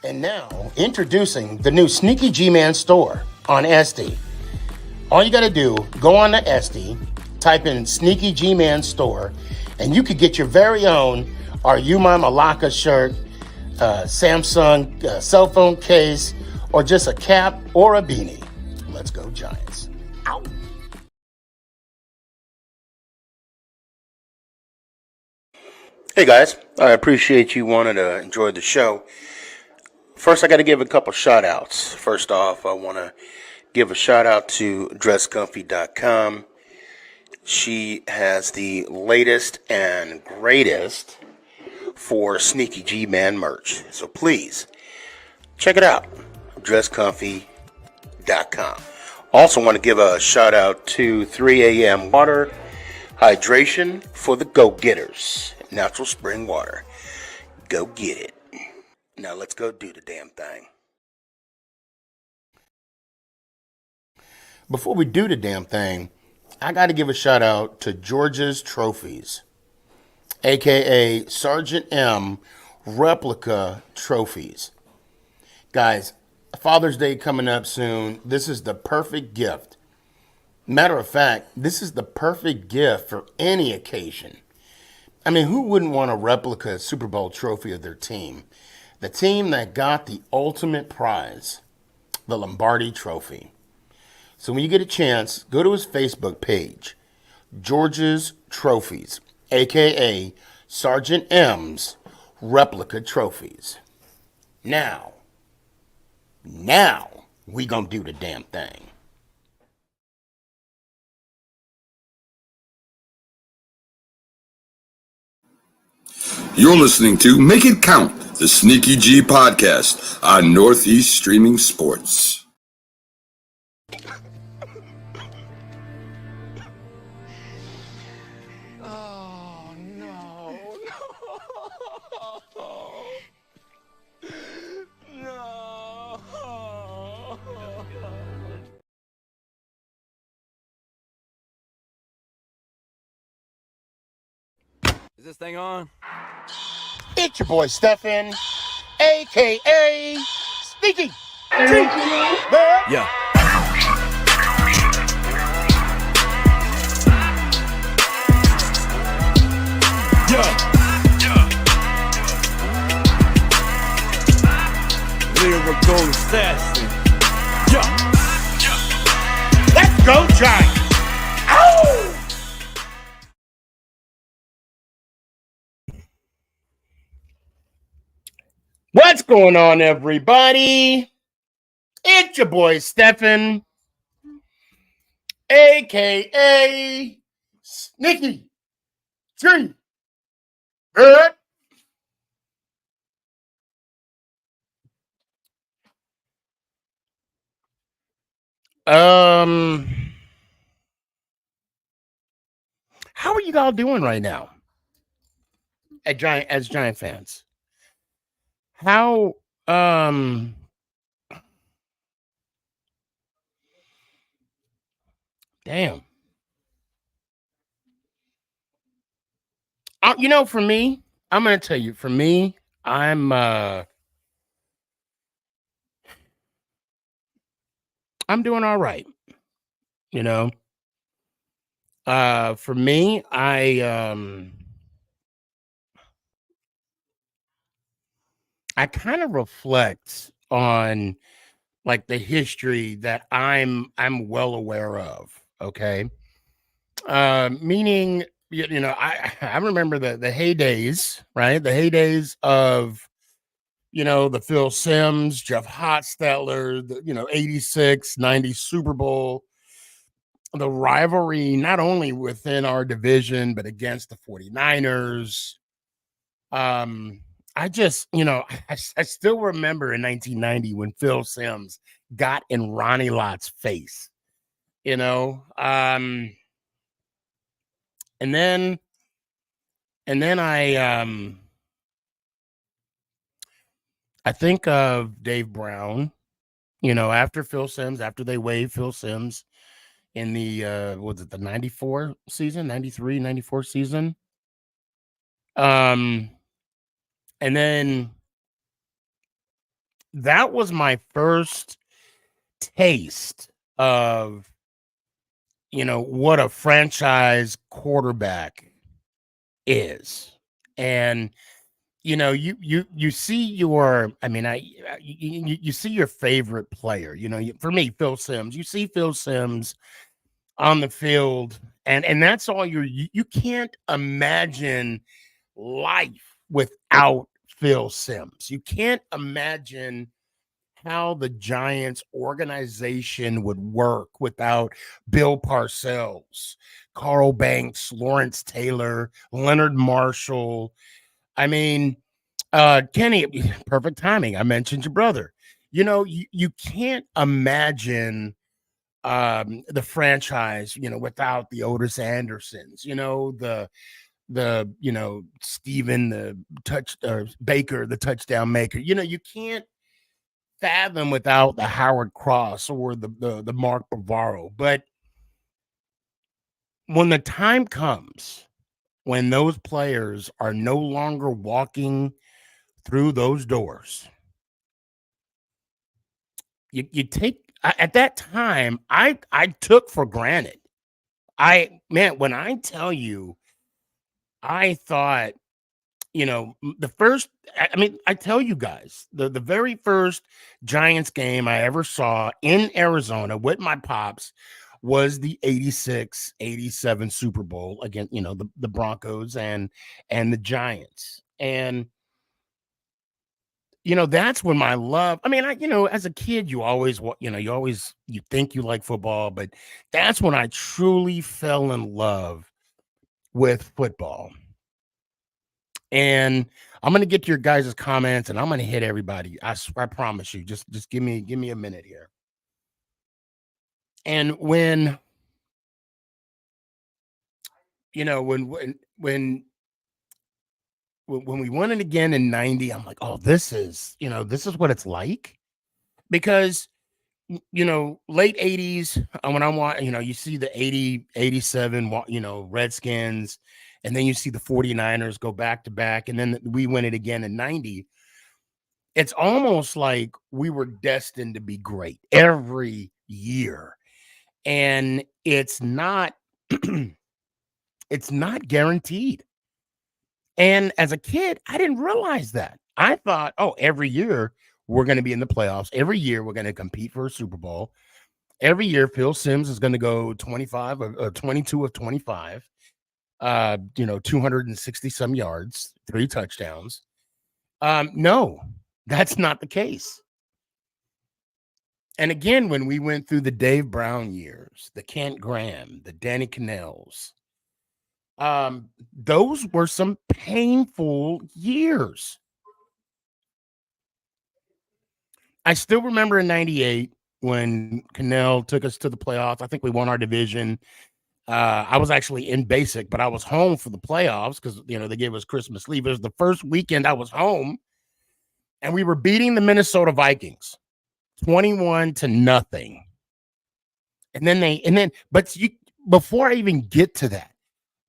And now, introducing the new SneakyG Man store on SD. All you got to do, go on to SD, type in SneakyG Man store, and you could get your very own Are You My Malacca shirt, Samsung cell phone case, or just a cap or a beanie. Let's go Giants. Ow. Hey guys, I appreciate you wanting to enjoy the show. First, I got to give a couple shout outs. First off, I want to give a shout out to dresscomfy.com. She has the latest and greatest for SneakyG Man merch. So please, check it out. dresscomfy.com. Also want to give a shout out to 3 a.m. water hydration for the go-getters. Natural spring water. Go get it. Now let's go do the damn thing. Before we do the damn thing, I got to give a shout out to George's Trophies, aka Sergeant M replica trophies. Guys, Father's Day coming up soon. This is the perfect gift. Matter of fact, this is the perfect gift for any occasion. I mean, who wouldn't want a replica Super Bowl trophy of their team? The team that got the ultimate prize, the Lombardi Trophy. So when you get a chance, go to his Facebook page, George's Trophies, a.k.a. Sergeant M's replica trophies. Now, we gonna do the damn thing. You're listening to Make It Count, the SneakyG podcast on Northeast Streaming Sports. Oh, no. No. Is this thing on? It's your boy Stefan, a.k.a. SneakyG. Yeah. Lyrical assassin. Let's go Giants. Ow! What's going on, everybody? It's your boy Stefan, a.k.a. SneakyG. Good. How are you all doing right now as Giant fans? How damn. For me, I'm gonna tell you. For me, I'm doing all right. For me, I kind of reflect on like the history that I'm well aware of. Okay. Meaning, I remember the heydays, right? The heydays of, the Phil Simms, Jeff Hostetler, the, 86, 90 Super Bowl, the rivalry, not only within our division, but against the 49ers. I just, I still remember in 1990 when Phil Simms got in Ronnie Lott's face, and then I think of Dave Brown, after Phil Simms, after they waived Phil Simms in the was it the 94 season, 93, 94 season. And then that was my first taste of, what a franchise quarterback is. And you see your, I mean, you see your favorite player. For me, Phil Simms. You see Phil Simms on the field, and that's all you can't imagine life without Phil Simms. You can't imagine how the Giants organization would work without Bill Parcells, Carl Banks, Lawrence Taylor, Leonard Marshall. I mean, Kenny, perfect timing. I mentioned your brother. You can't imagine the franchise, without the Otis Andersons, the Steven, the Baker, the touchdown maker. You can't fathom without the Howard Cross or the Mark Bavaro. But when the time comes when those players are no longer walking through those doors, you take at that time, I took for granted. When I tell you, I thought, the first, I mean, I tell you guys, the very first Giants game I ever saw in Arizona with my pops was the 86-87 Super Bowl against, the Broncos and the Giants. And that's when my love, I mean, as a kid, you always, you think you like football, but that's when I truly fell in love with football. And I'm going to get to your guys' comments, and I'm going to hit everybody. I promise you. Just give me a minute here. And when we won it again in 90, I'm like, oh, this is what it's like. Because late 80s, when I want, you see the 80, 87, Redskins, and then you see the 49ers go back to back, and then we win it again in 90. It's almost like we were destined to be great every year. And it's not it's not guaranteed. And as a kid, I didn't realize that. I thought, oh, every year we're going to be in the playoffs. Every year we're going to compete for a Super Bowl. Every year Phil Simms is going to go 25 or 22 of 25, 260 some yards, 3 touchdowns. No, that's not the case. And again, when we went through the Dave Brown years, the Kent Graham, the Danny Cannells, those were some painful years. I still remember in 98 when Cannell took us to the playoffs. I think we won our division. I was actually in basic, but I was home for the playoffs because, they gave us Christmas leave. It was the first weekend I was home, and we were beating the Minnesota Vikings 21-0. But before I even get to that,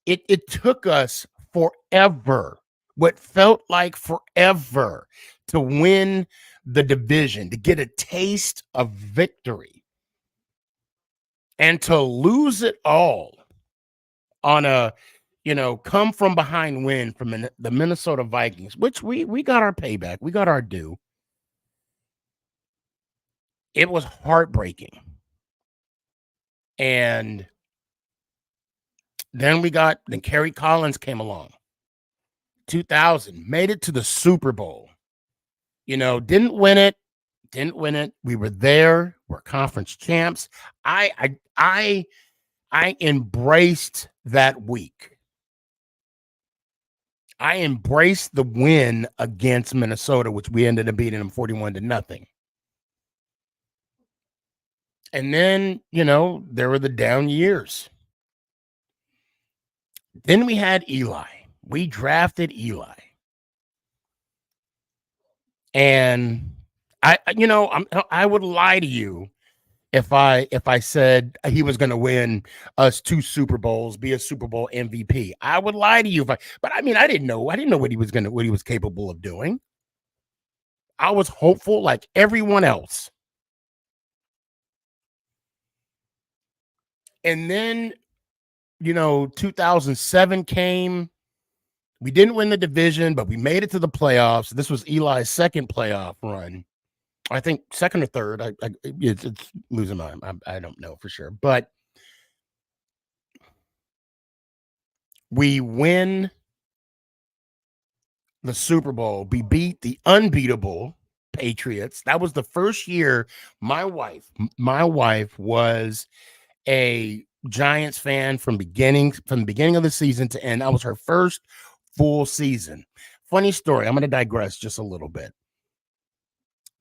it took us forever, what felt like forever, to win the division, to get a taste of victory, and to lose it all on a, come from behind win from the Minnesota Vikings, which we got our payback. We got our due. It was heartbreaking. And then Kerry Collins came along. 2000, made it to the Super Bowl. Didn't win it. We were there. We're conference champs. I embraced that week. I embraced the win against Minnesota, which we ended up beating them 41-0. And then, there were the down years. Then we had Eli. We drafted Eli. And I would lie to you if I said he was going to win us 2 Super Bowls, be a Super Bowl MVP. I would lie to you but I didn't know what he was capable of doing. I was hopeful like everyone else. And then, 2007 came. We didn't win the division, but we made it to the playoffs. This was Eli's second playoff run. I think second or third. It's losing my mind. I don't know for sure, but we win the Super Bowl. We beat the unbeatable Patriots. That was the first year my wife was a Giants fan from the beginning of the season to end. That was her first full season. Funny story. I'm going to digress just a little bit.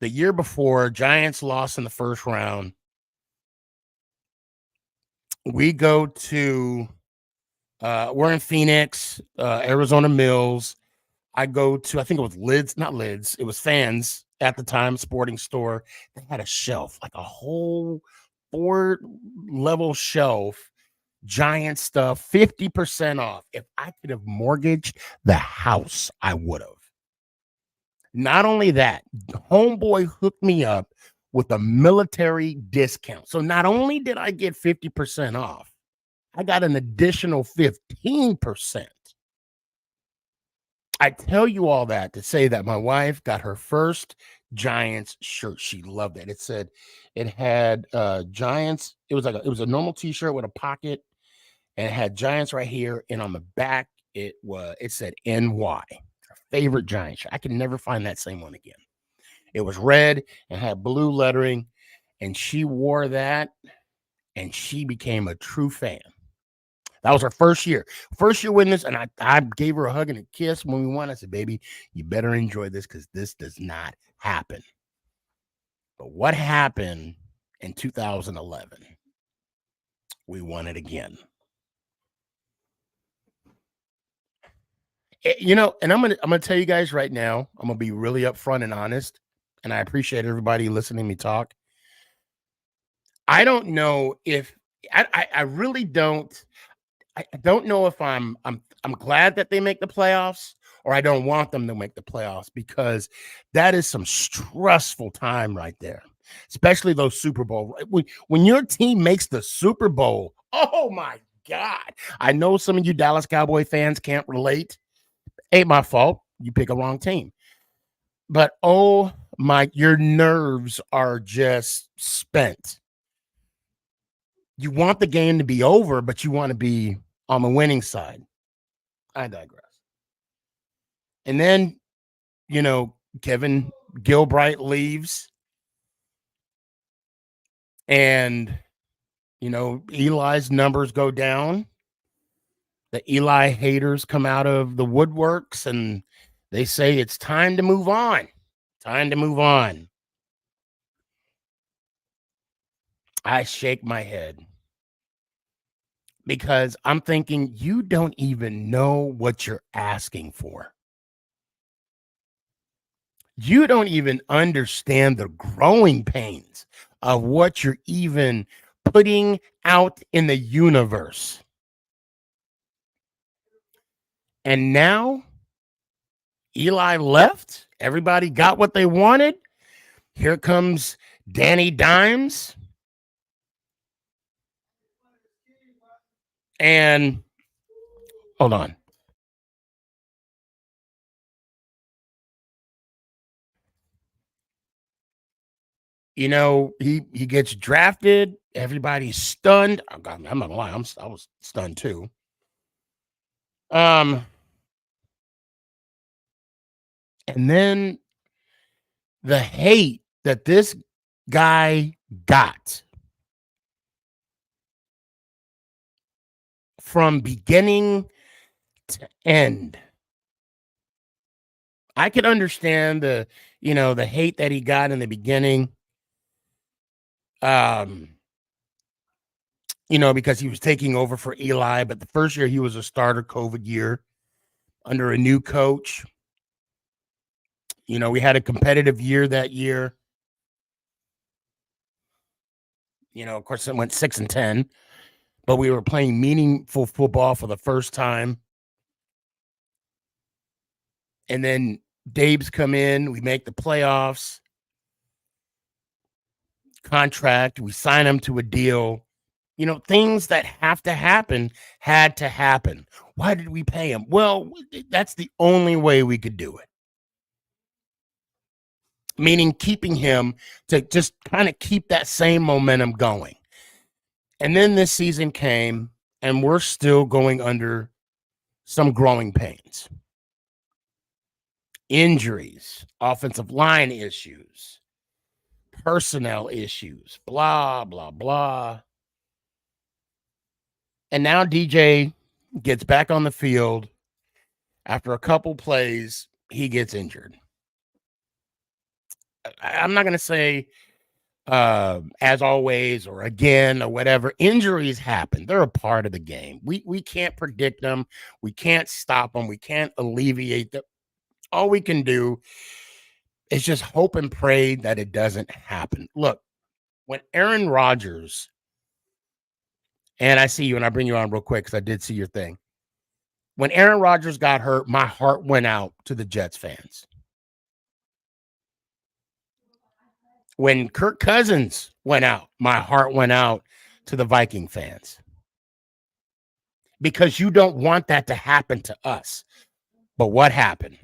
The year before, Giants lost in the first round. We go to we're in Phoenix, Arizona Mills. I go to, I think it was not Lids, it was Fans at the time, sporting store. They had a shelf, like a whole 4-level shelf, Giant stuff, 50% off. If I could have mortgaged the house, I would have. Not only that, homeboy hooked me up with a military discount. So not only did I get 50% off, I got an additional 15%. I tell you all that to say that my wife got her first Giants shirt. She loved it. It had Giants. It was a normal t-shirt with a pocket, and it had Giants right here. And on the back, it said NY. Her favorite Giant shirt. I can never find that same one again. It was red and had blue lettering, and she wore that, and she became a true fan. That was her first year winning this, and I gave her a hug and a kiss when we won. I said, baby, you better enjoy this because this does not happen. But what happened in 2011? We won it again. And I'm gonna tell you guys right now, I'm gonna be really upfront and honest, and I appreciate everybody listening to me talk. I don't know if I really don't. I don't know if I'm glad that they make the playoffs, or I don't want them to make the playoffs, because that is some stressful time right there, especially those Super Bowl. When your team makes the Super Bowl, oh my God. I know some of you Dallas Cowboy fans can't relate. Ain't my fault. You pick a wrong team. But oh my, your nerves are just spent. You want the game to be over, but you want to be on the winning side. I digress. And then, Kevin Gilbride leaves. And, Eli's numbers go down. The Eli haters come out of the woodworks, and they say it's time to move on. Time to move on. I shake my head, because I'm thinking, you don't even know what you're asking for. You don't even understand the growing pains of what you're even putting out in the universe. And now Eli left. Everybody got what they wanted. Here comes Danny Dimes. And hold on. He gets drafted. Everybody's stunned. I'm not gonna lie, I was stunned too. And then the hate that this guy got from beginning to end. I could understand the hate that he got in the beginning. Because he was taking over for Eli, but the first year he was a starter, COVID year, under a new coach. We had a competitive year that year. Of course, it went 6-10, but we were playing meaningful football for the first time. And then Dave's come in, we make the playoffs, contract, we sign him to a deal. Things that have to happen had to happen. Why did we pay him? Well, that's the only way we could do it. Meaning keeping him to just kind of keep that same momentum going. And then this season came, and we're still going under some growing pains. Injuries, offensive line issues, personnel issues, blah, blah, blah. And now DJ gets back on the field. After a couple plays, he gets injured. I'm not going to say as always or again or whatever. Injuries happen. They're a part of the game. We can't predict them. We can't stop them. We can't alleviate them. All we can do is just hope and pray that it doesn't happen. Look, when Aaron Rodgers, and I see you, and I bring you on real quick because I did see your thing. When Aaron Rodgers got hurt, my heart went out to the Jets fans. When Kirk Cousins went out, my heart went out to the Viking fans. Because you don't want that to happen to us. But what happened?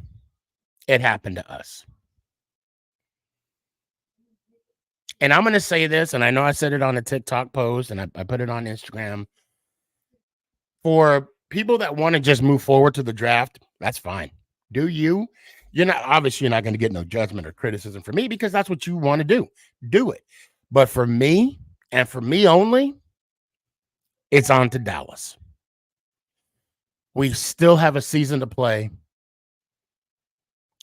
It happened to us. And I'm going to say this, and I know I said it on a TikTok post, and I put it on Instagram. For people that want to just move forward to the draft, that's fine. Do you? You're not going to get no judgment or criticism from me because that's what you want to do. Do it. But for me, and for me only, it's on to Dallas. We still have a season to play.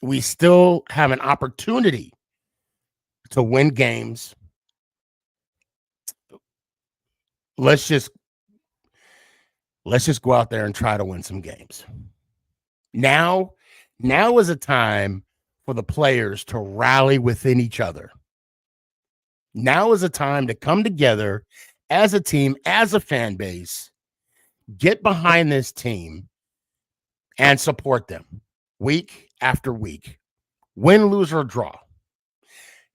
We still have an opportunity to win games. Let's just go out there and try to win some games. Now is a time for the players to rally within each other. Now is a time to come together as a team, as a fan base, get behind this team and support them week after week, win, lose, or draw.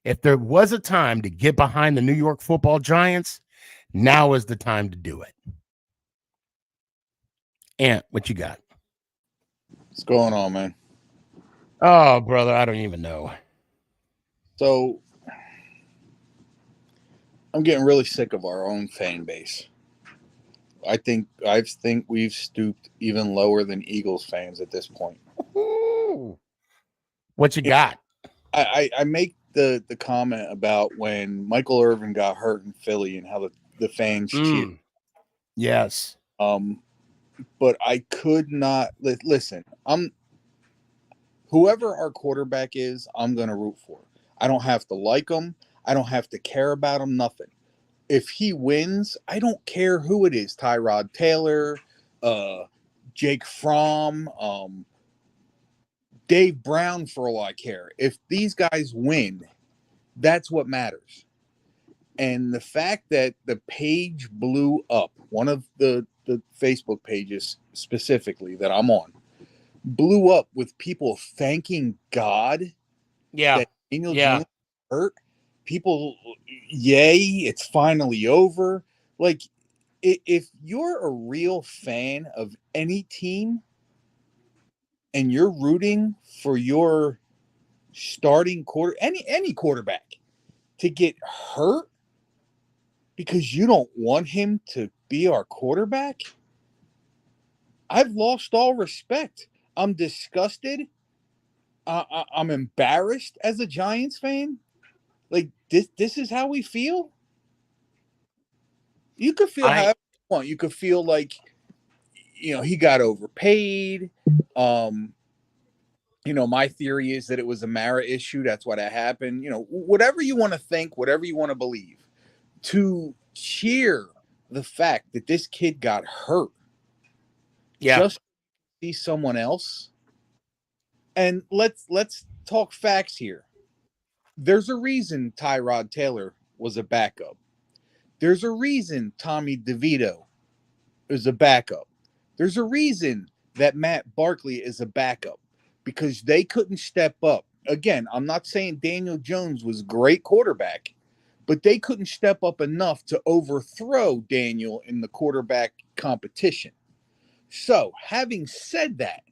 If there was a time to get behind the New York Football Giants, now is the time to do it. Ant, what you got? What's going on, man? Oh, brother, I don't even know. So, I'm getting really sick of our own fan base. I think we've stooped even lower than Eagles fans at this point. Ooh. What you got? I make the comment about when Michael Irvin got hurt in Philly and how the fans cheered. Yes. But I could not listen. Whoever our quarterback is, I'm going to root for. I don't have to like him. I don't have to care about him. Nothing. If he wins, I don't care who it is. Tyrod Taylor, Jake Fromm, Dave Brown, for all I care. If these guys win, that's what matters. And the fact that the page blew up, one of the Facebook pages specifically that I'm on, blew up with people thanking God that Daniel Jones hurt. People, yay, it's finally over. Like, if you're a real fan of any team and you're rooting for your starting any quarterback to get hurt because you don't want him to be our quarterback, I've lost all respect. I'm disgusted. I'm embarrassed as a Giants fan. Like, this is how we feel. You could feel however you want. You could feel like, he got overpaid. My theory is that it was a Mara issue. That's why that happened. Whatever you want to think, whatever you want to believe, to cheer the fact that this kid got hurt. Just see someone else. And let's talk facts here. There's a reason Tyrod Taylor was a backup. There's a reason Tommy DeVito is a backup. There's a reason that Matt Barkley is a backup. because they couldn't step up. Again, I'm not saying Daniel Jones was a great quarterback, but they couldn't step up enough to overthrow Daniel in the quarterback competition. So, having said that,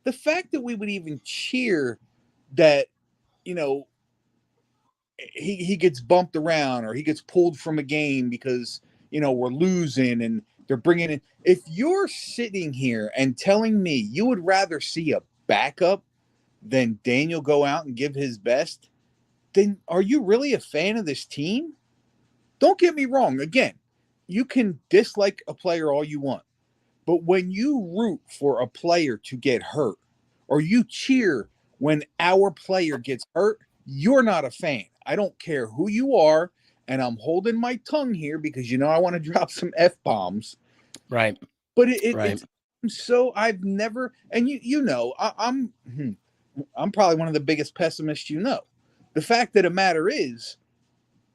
the fact that we would even cheer that, you know, he gets bumped around or he gets pulled from a game because, you know, we're losing and they're bringing in. If you're sitting here and telling me you would rather see a backup than Daniel go out and give his best, then are you really a fan of this team? Don't get me wrong. Again, you can dislike a player all you want, but when you root for a player to get hurt or you cheer when our player gets hurt, you're not a fan. I don't care who you are, and I'm holding my tongue here because you know I want to drop some F-bombs. Right. But Right. it's so I've never, and you know, I'm probably one of the biggest pessimists you know. The fact of the matter is,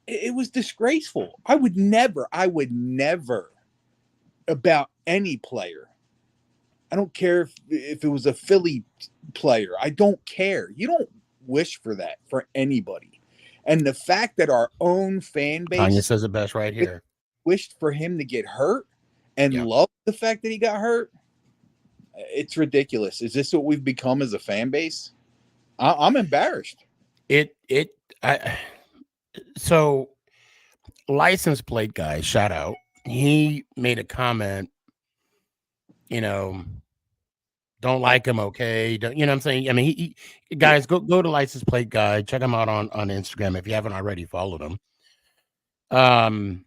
it was disgraceful. I would never about any player. I don't care if it was a Philly player. I don't care. You don't wish for that for anybody. And the fact that our own fan Tanya base says it best right here. wished for him to get hurt and Yeah. loved the fact that he got hurt, it's ridiculous. Is this what we've become as a fan base? I'm embarrassed. So license plate guy, shout out. He made a comment, you know, don't like him, okay? Don't, you know what I'm saying? I mean, he guys, go to license plate guy, check him out on Instagram if you haven't already followed him. I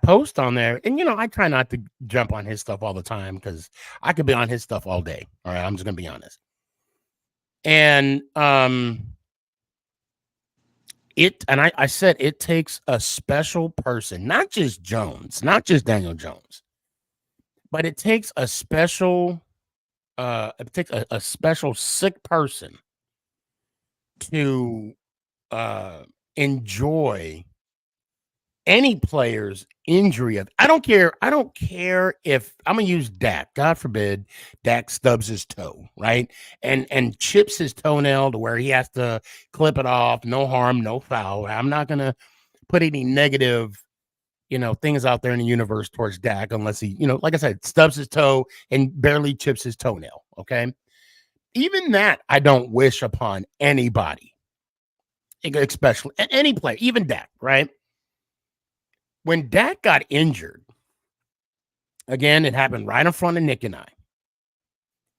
post on there, and I try not to jump on his stuff all the time because I could be on his stuff all day. All right, I'm just gonna be honest. And I said it takes a special person, not just Jones, not just Daniel Jones, but it takes a special a special sick person to enjoy any player's injury. I don't care if I'm gonna use Dak. God forbid Dak stubs his toe, right? And chips his toenail to where he has to clip it off. No harm, no foul. I'm not gonna put any negative, things out there in the universe towards Dak unless he, like I said, stubs his toe and barely chips his toenail. Okay. Even that I don't wish upon anybody, especially any player, even Dak, right? When Dak got injured, again, it happened right in front of Nick and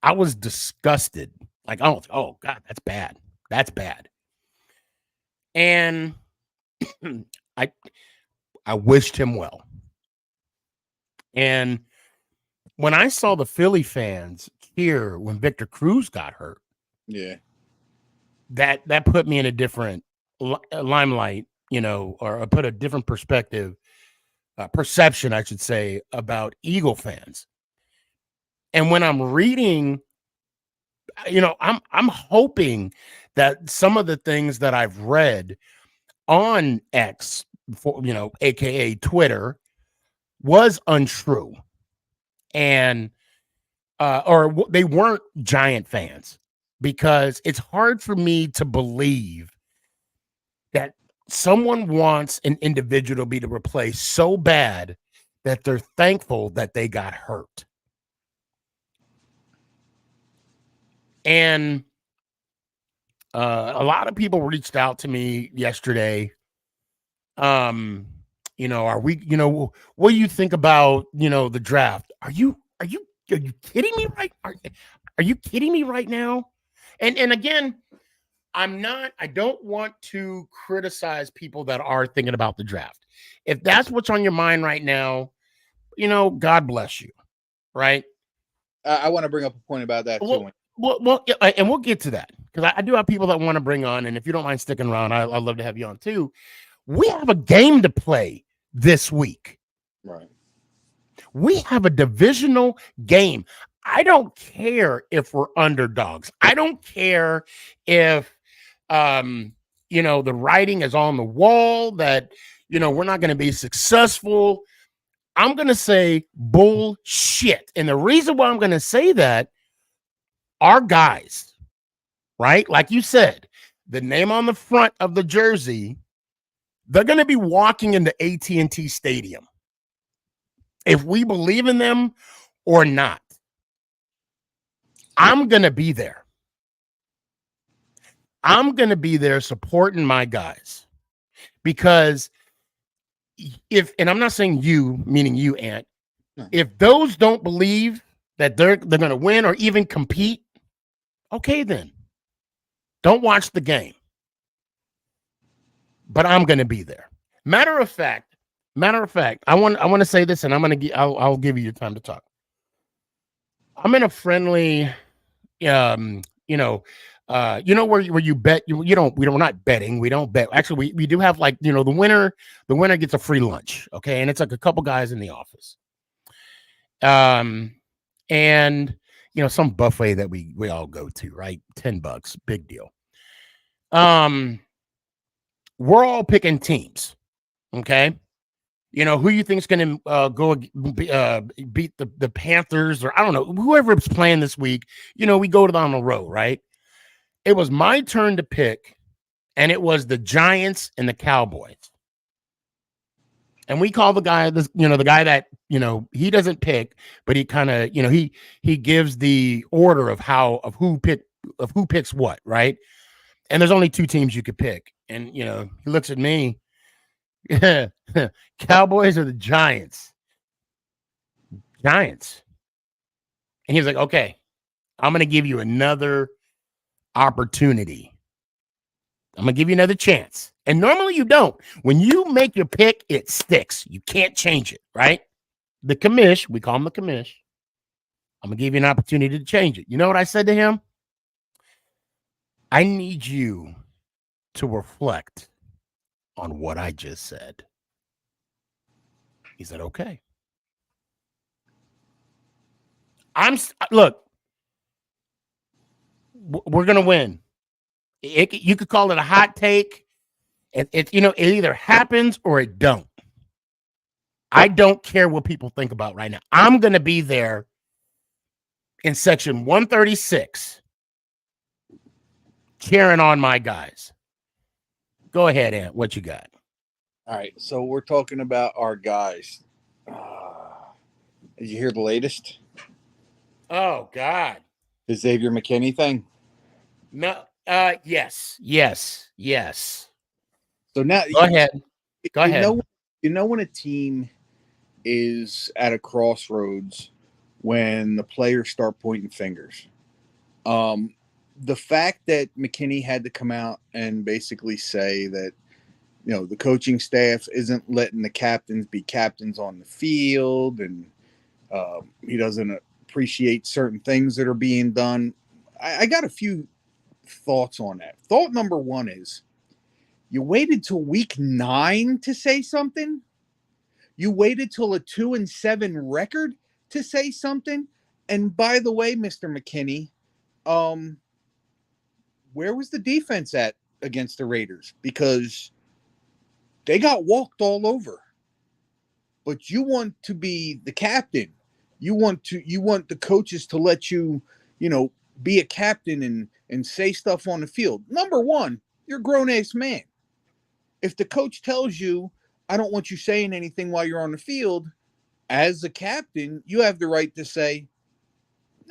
I was disgusted. Like, oh God, that's bad. That's bad. And I wished him well. And when I saw the Philly fans cheer when Victor Cruz got hurt, yeah, that put me in a different limelight, or put a different perspective. Perception, I should say, about Eagle fans. And when I'm reading, I'm hoping that some of the things that I've read on X, aka Twitter, was untrue, and or they weren't Giant fans, because it's hard for me to believe that someone wants an individual to be replaced so bad that they're thankful that they got hurt. And a lot of people reached out to me yesterday. Are we, what do you think about, the draft? Are you kidding me? Are you kidding me right now? And again, I don't want to criticize people that are thinking about the draft. If that's what's on your mind right now, God bless you. Right. I want to bring up a point about that too. Well, and we'll get to that, because I do have people that want to bring on. And if you don't mind sticking around, I'd love to have you on too. We have a game to play this week. Right. We have a divisional game. I don't care if we're underdogs. I don't care if the writing is on the wall that, we're not going to be successful. I'm going to say bullshit. And the reason why I'm going to say that our guys, right? Like you said, the name on the front of the jersey, they're going to be walking into AT&T Stadium. If we believe in them or not, I'm going to be there. I'm going to be there supporting my guys because and I'm not saying you, meaning you, Ant, if those don't believe that they're going to win or even compete, okay, then don't watch the game. But I'm going to be there. Matter of fact, I want to say this, and I'll give you your time to talk. I'm in a friendly, where you bet we're not betting. We don't bet. Actually, we do have the winner gets a free lunch. Okay. And it's like a couple guys in the office. And some buffet that we all go to, right? $10, big deal. We're all picking teams. Okay. Who you think is going to go beat the Panthers, or I don't know, whoever's playing this week. We go on the road, right? It was my turn to pick, and it was the Giants and the Cowboys. And we call the guy, the guy that, he doesn't pick, but he kind of, he gives the order of who picks what, right? And there's only two teams you could pick. And, he looks at me, Cowboys or the Giants? Giants. And he was like, okay, I'm going to give you another opportunity. I'm going to give you another chance. And normally you don't. When you make your pick, it sticks. You can't change it, right? The commish, we call him the commish. I'm going to give you an opportunity to change it. You know what I said to him? I need you to reflect on what I just said. He said, okay. Look, we're going to win. You could call it a hot take. It either happens or it don't. I don't care what people think about right now. I'm going to be there in section 136 cheering on my guys. Go ahead, Ant. What you got? All right. So we're talking about our guys. Did you hear the latest? Oh, God. The Xavier McKinney thing? No. Yes. So now Go ahead. You know when a team is at a crossroads when the players start pointing fingers. The fact that McKinney had to come out and basically say that, the coaching staff isn't letting the captains be captains on the field, and he doesn't appreciate certain things that are being done. I got a few thoughts on that. Thought number one is, you waited till week 9 to say something. You waited till a 2-7 record to say something. And by the way, Mr. McKinney, where was the defense at against the Raiders? Because they got walked all over. But you want to be the captain. You want the coaches to let you, be a captain and say stuff on the field. Number one, you're a grown-ass man. If the coach tells you, I don't want you saying anything while you're on the field, as a captain, you have the right to say,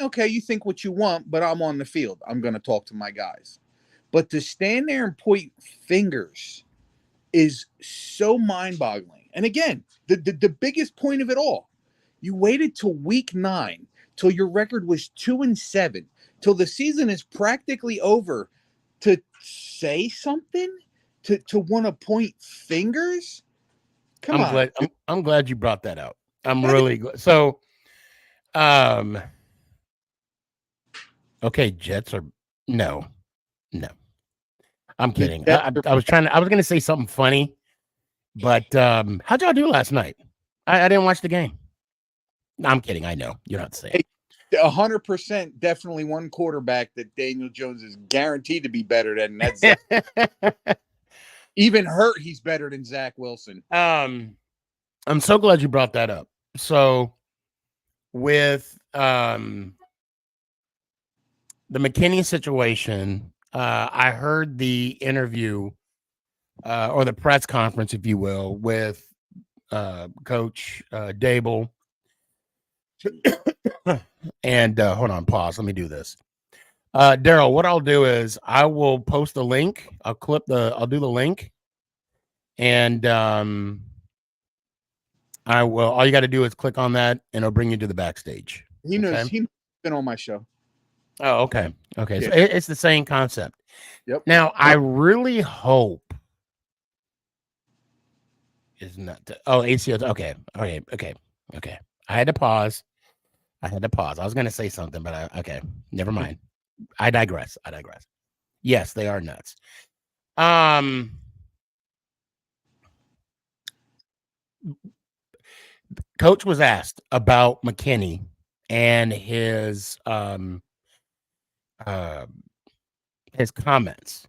okay, you think what you want, but I'm on the field. I'm going to talk to my guys. But to stand there and point fingers is so mind-boggling. And again, the biggest point of it all, you waited till week 9, till your record was 2-7, till the season is practically over to say something, to want to point fingers. Come on. I'm glad you brought that out. I'm really glad. So, okay, Jets are no. I'm kidding. I was going to say something funny, but how'd y'all do last night? I didn't watch the game. I'm kidding. I know you're not saying. 100% definitely one quarterback that Daniel Jones is guaranteed to be better than. That's even hurt. He's better than Zach Wilson. I'm so glad you brought that up. So with the McKinney situation. I heard the interview or the press conference, if you will, with Coach Dable. And hold on, pause. Let me do this. Daryl, what I'll do is I will post the link. I'll do the link. And I will. All you got to do is click on that, and it'll bring you to the backstage. He knows. Okay? He's been on my show. Oh, okay. Okay. Yeah. So it's the same concept. Yep. Now, I really hope is not. ACL. Okay. Okay. I had to pause. I was going to say something, but okay. Never mind. I digress. Yes, they are nuts. Coach was asked about McKinney and his comments,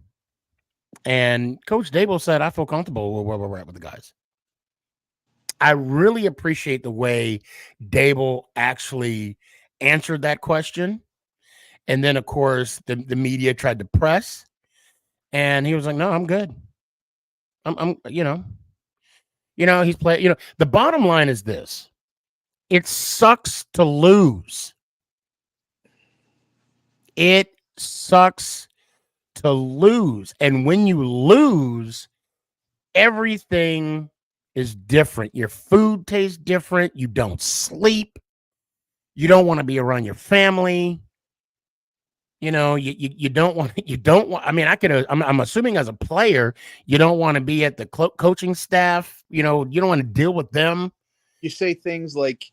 and Coach Dable said, "I feel comfortable with where we're at with the guys." I really appreciate the way Dable actually answered that question, and then of course the media tried to press, and he was like, "No, I'm good. I'm he's playing. The bottom line is this: it sucks to lose. It sucks to lose. And when you lose, everything is different. Your food tastes different. You don't sleep. You don't want to be around your family. You don't want, I mean, I'm assuming as a player, you don't want to be at the coaching staff. You don't want to deal with them. You say things like,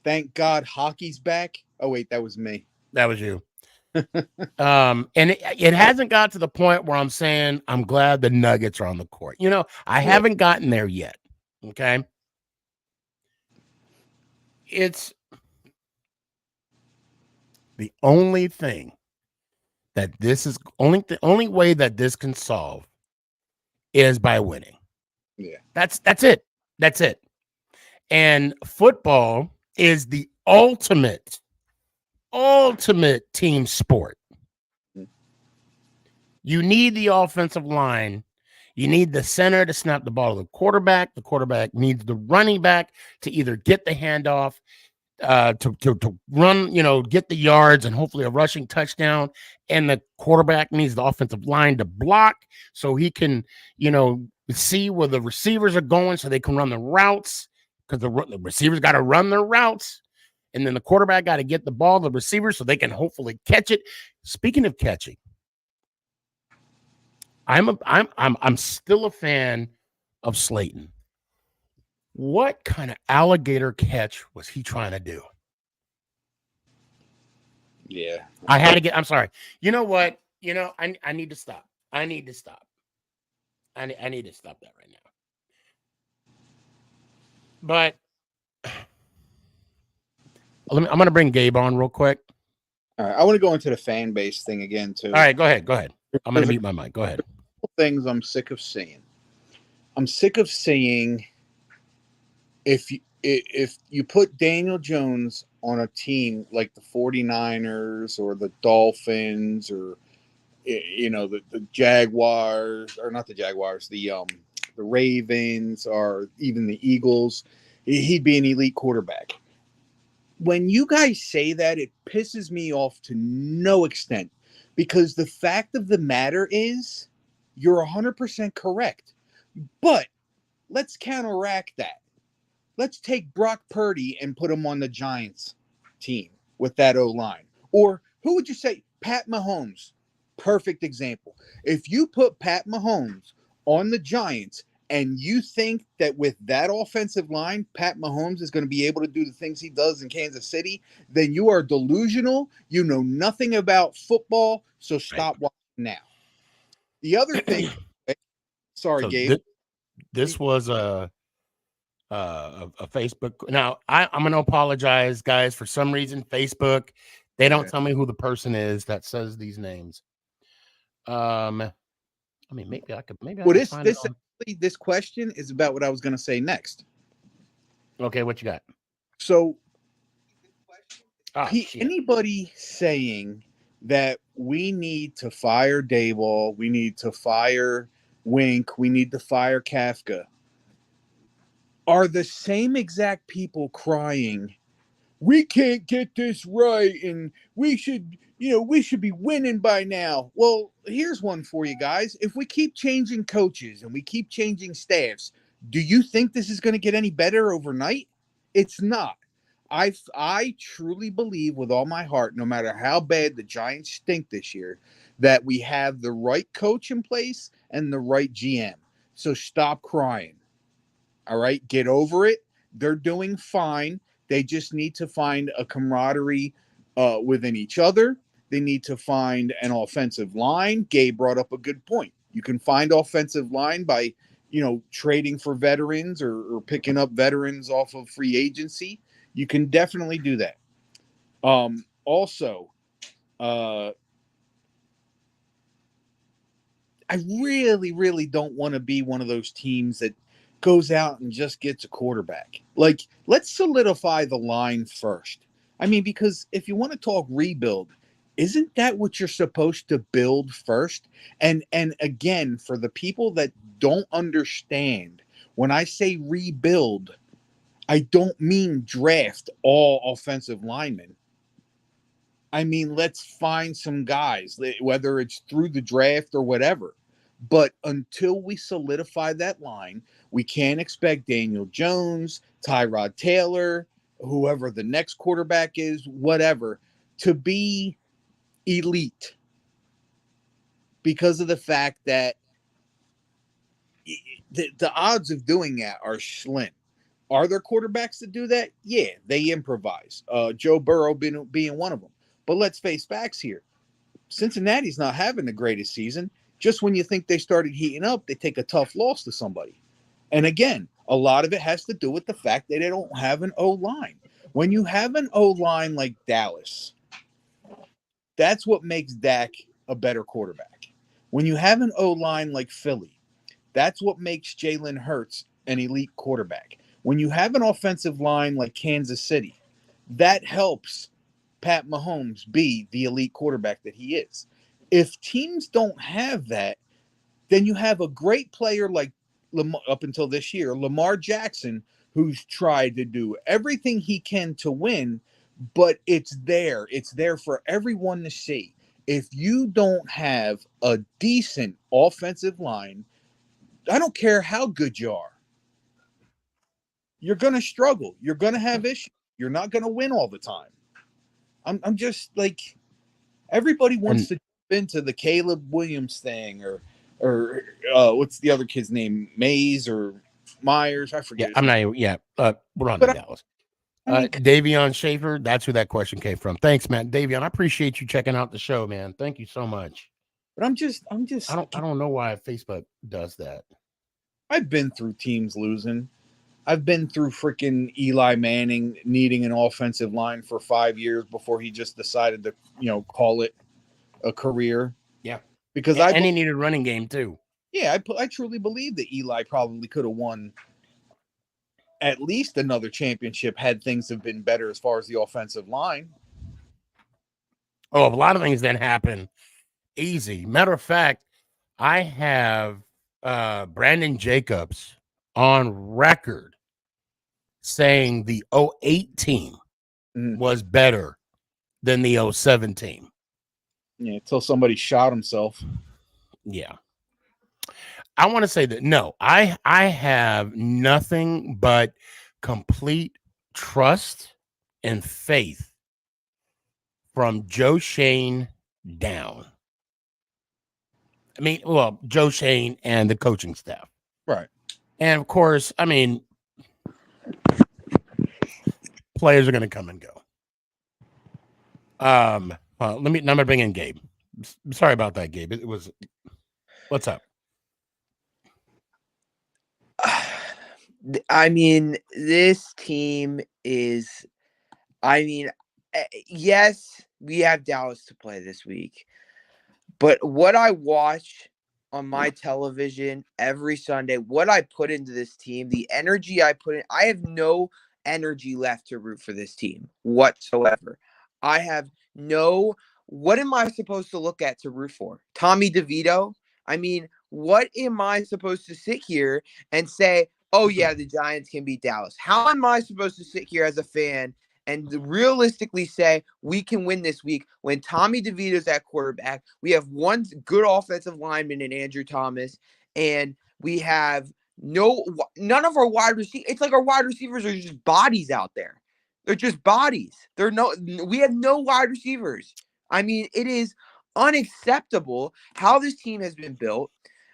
"Thank God hockey's back." Oh, wait, that was me. That was you. And it hasn't got to the point where I'm saying I'm glad the Nuggets are on the court. I haven't gotten there yet. Okay. It's the only thing that the only way that this can solve is by winning. Yeah. That's it. That's it. And football is the ultimate team sport. You need the offensive line. You need the center to snap the ball to the quarterback. The quarterback needs the running back to either get the handoff, to run, get the yards and hopefully a rushing touchdown. And the quarterback needs the offensive line to block so he can, see where the receivers are going so they can run the routes, because the receivers got to run their routes. And then the quarterback got to get the ball to the receiver so they can hopefully catch it. Speaking of catching, I'm still a fan of Slayton. What kind of alligator catch was he trying to do? Yeah. I'm sorry. You know what? I need to stop. I need to stop that right now. But I'm going to bring Gabe on real quick. All right. I want to go into the fan base thing again, too. All right, go ahead. I'm going to mute my mic. Go ahead. Things I'm sick of seeing. I'm sick of seeing if you put Daniel Jones on a team like the 49ers or the Dolphins or the Jaguars, or not the Jaguars, the Ravens, or even the Eagles, he'd be an elite quarterback. When you guys say that, it pisses me off to no extent, because the fact of the matter is you're 100% correct. But let's counteract that. Let's take Brock Purdy and put him on the Giants team with that O-line. Or who would you say? Pat Mahomes. Perfect example. If you put Pat Mahomes on the Giants and you think that with that offensive line, Pat Mahomes is going to be able to do the things he does in Kansas City, then you are delusional. You know nothing about football, so stop watching now. The other thing, sorry, So Gabe. This was a Facebook. Now I'm going to apologize, guys. For some reason, Facebook, they don't tell me who the person is that says these names. I mean, maybe I could. Maybe. Well, this question is about what I was going to say next. Okay, what you got? So, anybody saying that we need to fire Dayball, we need to fire Wink, we need to fire Kafka, are the same exact people crying, we can't get this right and we should be winning by now. Well, here's one for you guys. If we keep changing coaches and we keep changing staffs, do you think this is going to get any better overnight? It's not. I truly believe with all my heart, no matter how bad the Giants stink this year, that we have the right coach in place and the right GM. So stop crying. All right, get over it. They're doing fine. They just need to find a camaraderie within each other. They need to find an offensive line. Gabe brought up a good point. You can find offensive line by, trading for veterans or picking up veterans off of free agency. You can definitely do that. Also, I really, really don't want to be one of those teams that goes out and just gets a quarterback. Like, let's solidify the line first. I mean, because if you want to talk rebuild, isn't that what you're supposed to build first? And again, for the people that don't understand, when I say rebuild, I don't mean draft all offensive linemen. I mean, let's find some guys, whether it's through the draft or whatever. But until we solidify that line, we can't expect Daniel Jones, Tyrod Taylor, whoever the next quarterback is, whatever, to be elite, because of the fact that the odds of doing that are slim. Are there quarterbacks that do that? Yeah, they improvise. Joe Burrow being one of them. But let's face facts here. Cincinnati's not having the greatest season. Just when you think they started heating up, they take a tough loss to somebody. And again, a lot of it has to do with the fact that they don't have an O-line. When you have an O-line like Dallas, that's what makes Dak a better quarterback. When you have an O-line like Philly, that's what makes Jalen Hurts an elite quarterback. When you have an offensive line like Kansas City, that helps Pat Mahomes be the elite quarterback that he is. If teams don't have that, then you have a great player like up until this year, Lamar Jackson, who's tried to do everything he can to win, but it's there. It's there for everyone to see. If you don't have a decent offensive line, I don't care how good you are, you're going to struggle. You're going to have issues. You're not going to win all the time. I'm just like, everybody wants to jump into the Caleb Williams thing or what's the other kid's name? Mays or Myers? I forget. Yeah, I'm not even. Yeah, we're on to Dallas. Davion Schaefer. That's who that question came from. Thanks, man. Davion, I appreciate you checking out the show, man. Thank you so much. But I'm just. I don't know why Facebook does that. I've been through teams losing. I've been through freaking Eli Manning needing an offensive line for 5 years before he just decided to, call it a career. Yeah, because he needed a running game too. Yeah, I truly believe that Eli probably could have won at least another championship had things have been better as far as the offensive line. Oh, a lot of things that happen easy. Matter of fact, I have Brandon Jacobs on record saying the 08 team was better than the 07 team. Yeah, until somebody shot himself. Yeah. I want to say that, no, I have nothing but complete trust and faith from Joe Shane down. I mean, well, Joe Shane and the coaching staff. Right. And, of course, I mean, players are going to come and go. I'm going to bring in Gabe. Sorry about that, Gabe. It was, what's up? I mean, this team is, yes, we have Dallas to play this week, but what I watch on my television every Sunday, what I put into this team, the energy I put in, I have no energy left to root for this team whatsoever. I have no what am I supposed to look at to root for? Tommy DeVito? I mean, what am I supposed to sit here and say, oh, yeah, the Giants can beat Dallas? How am I supposed to sit here as a fan and realistically say we can win this week when Tommy DeVito's at quarterback? We have one good offensive lineman in Andrew Thomas, and we have none of our wide receivers. It's like our wide receivers are just bodies out there. They're just bodies. We have no wide receivers. I mean, it is unacceptable how this team has been built.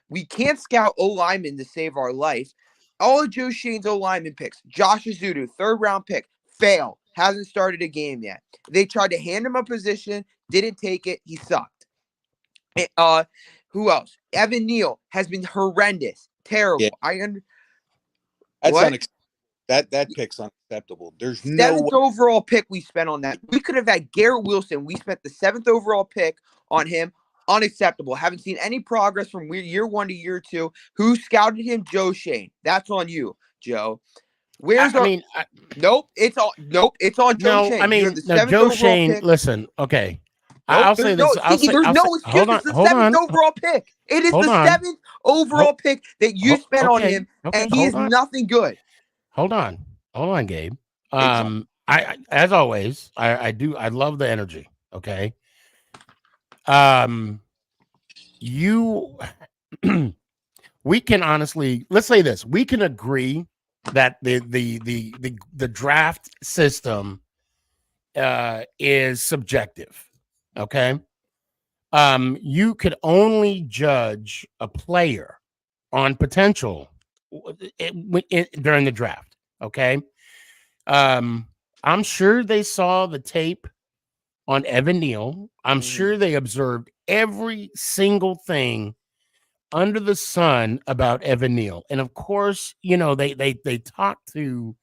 We can't scout O-linemen to save our life. All of Joe Shane's O-lineman picks, Josh Azudu, 3rd-round pick, fail. Hasn't started a game yet. They tried to hand him a position, didn't take it. He sucked. Who else? Evan Neal has been horrendous, terrible. Yeah. That's unacceptable. That pick's unacceptable. There's no 7th overall pick we spent on that. We could have had Garrett Wilson. We spent the 7th overall pick on him. Unacceptable. Haven't seen any progress from year 1 to year 2. Who scouted him? Joe Shane. That's on you, Joe. Nope. It's on Joe Shane. I mean, Joe Shane. Pick. Listen, okay. Nope, I'll say this. There's no excuse. It's the 7th overall pick. It is the 7th overall pick that you spent on him, and he is nothing good. Hold on, Gabe. I as always, I love the energy. Okay. We can honestly, let's say this. We can agree that the draft system is subjective. Okay. You could only judge a player on potential during the draft. Okay. I'm sure they saw the tape on Evan Neal. I'm sure they observed every single thing under the sun about Evan Neal. And of course, they talked to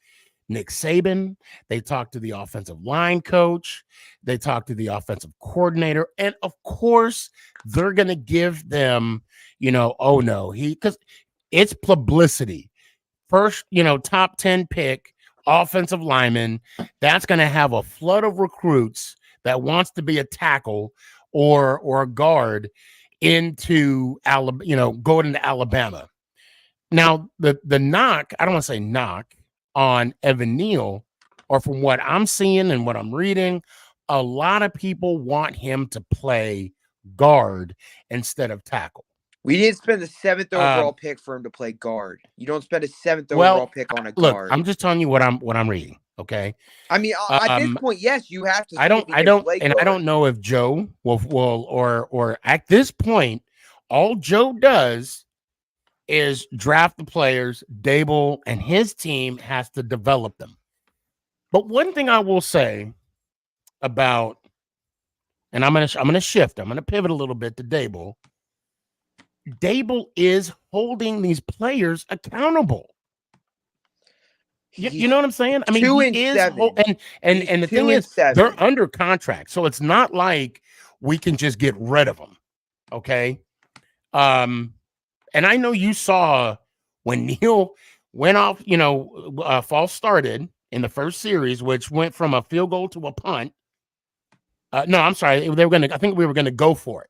Nick Saban. They talked to the offensive line coach. They talked to the offensive coordinator. And of course, they're going to give them, because it's publicity. First, top 10 pick, offensive lineman. That's going to have a flood of recruits that wants to be a tackle or a guard into Alabama, going into Alabama. Now, the knock, I don't want to say knock on Evan Neal, or from what I'm seeing and what I'm reading, a lot of people want him to play guard instead of tackle. We didn't spend the 7th overall pick for him to play guard. You don't spend a 7th overall pick on a guard. Look, I'm just telling you what I'm reading. Okay. I mean, at this point, yes, you have to. I don't know if Joe will or at this point, all Joe does is draft the players. Dable and his team has to develop them. But one thing I will say about, and I'm gonna shift. I'm gonna pivot a little bit to Dable. Dable is holding these players accountable. You know what I'm saying? I mean, 2-7. And the thing is, they're under contract, so it's not like we can just get rid of them. Okay. And I know you saw when Neal went off, false started in the first series, which went from a field goal to a punt. No, I'm sorry. I think we were gonna go for it.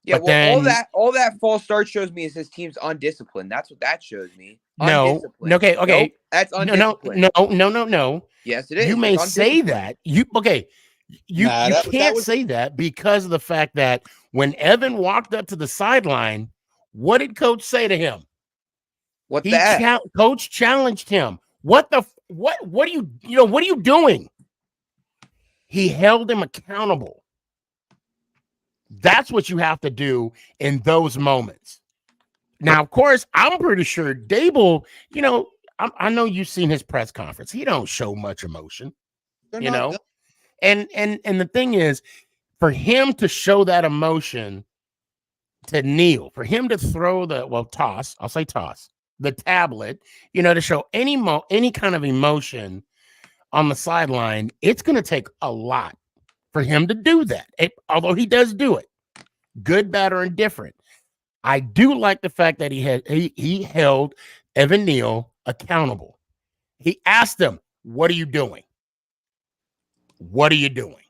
Yeah, but all that false start shows me is his team's undisciplined. That's what that shows me. No. Okay. Nope, that's undisciplined. No. Yes, it is. You may say that. You can't say that because of the fact that when Evan walked up to the sideline, what did Coach say to him? Coach challenged him. What are you doing? He held him accountable. That's what you have to do in those moments. Now, of course, I'm pretty sure Dable, I know you've seen his press conference. He don't show much emotion, And the thing is, for him to show that emotion to Neal, for him to throw toss the tablet, to show any kind of emotion on the sideline, it's going to take a lot for him to do that. Although he does do it, good, bad, or indifferent. I do like the fact that he held Evan Neal accountable. He asked him, "What are you doing? What are you doing?"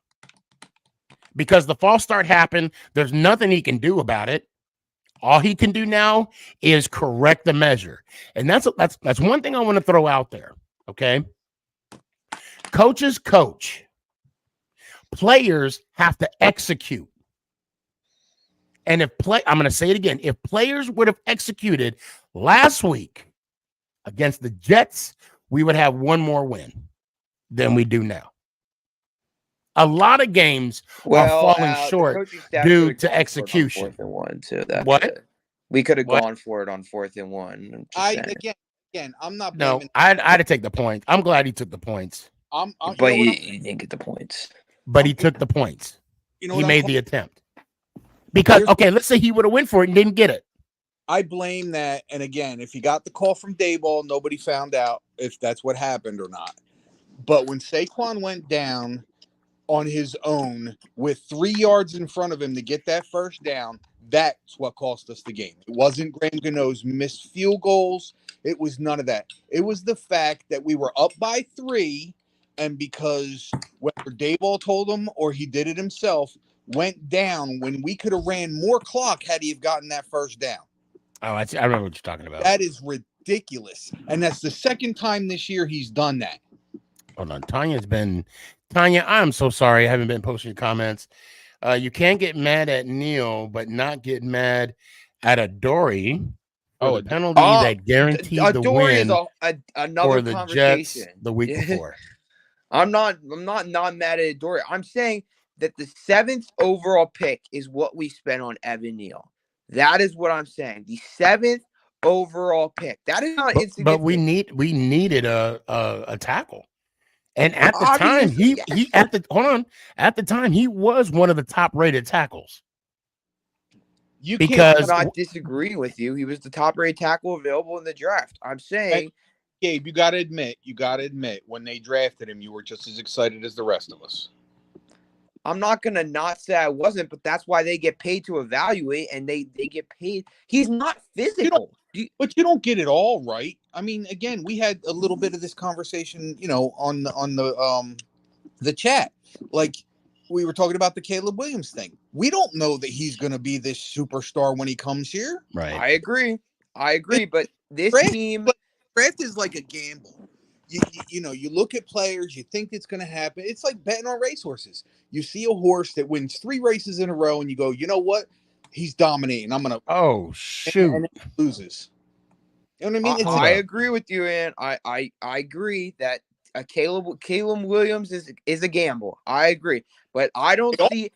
because the false start happened. There's nothing he can do about it. All he can do now is correct the measure. And that's one thing I want to throw out there. Okay. Coaches coach. Players have to execute. And I'm going to say it again. If players would have executed last week against the Jets, we would have one more win than we do now. A lot of games are falling short due to execution. 4th and 1 too. What? We could have gone for it on 4th and 1. Again, I'm not blaming. No, I'd have take the points. I'm glad he took the points. But he didn't get the points. But he took the points. He made the attempt. Because, okay, let's say he would have went for it and didn't get it. I blame that. And again, if he got the call from Dayball, nobody found out if that's what happened or not. But when Saquon went down on his own with 3 yards in front of him to get that first down, that's what cost us the game. It wasn't Graham Gano's missed field goals. It was none of that. It was the fact that we were up by 3, and because whether Dayball told him or he did it himself, went down when we could have ran more clock had he have gotten that first down. Oh, I remember what you're talking about. That is ridiculous. And that's the second time this year he's done that. Hold on. Tanya, I'm so sorry. I haven't been posting comments. You can't get mad at Neil, but not get mad at Adoree for the penalty that guaranteed the win another for the Jets the week before. I'm not mad at Adoree. I'm saying that the 7th overall pick is what we spent on Evan Neal. That is what I'm saying. The 7th overall pick. That is not insignificant. But we needed a tackle. And at the time, at the time, he was one of the top rated tackles. You can't not disagree with you. He was the top rated tackle available in the draft. I'm saying, Gabe, you got to admit, when they drafted him, you were just as excited as the rest of us. I'm not going to not say I wasn't, but that's why they get paid to evaluate, and they get paid. He's not physical. But you don't get it all right. I mean, again, we had a little bit of this conversation, on the chat. Like, we were talking about the Caleb Williams thing. We don't know that he's going to be this superstar when he comes here. Right. I agree. But this draft is like a gamble. You look at players, you think it's going to happen. It's like betting on racehorses. You see a horse that wins 3 races in a row, and you go, you know what? He's dominating. I'm going to. Oh, shoot. And it loses. You know what I mean? I agree with you, and I agree that Caleb Williams is a gamble. I agree. But I don't see.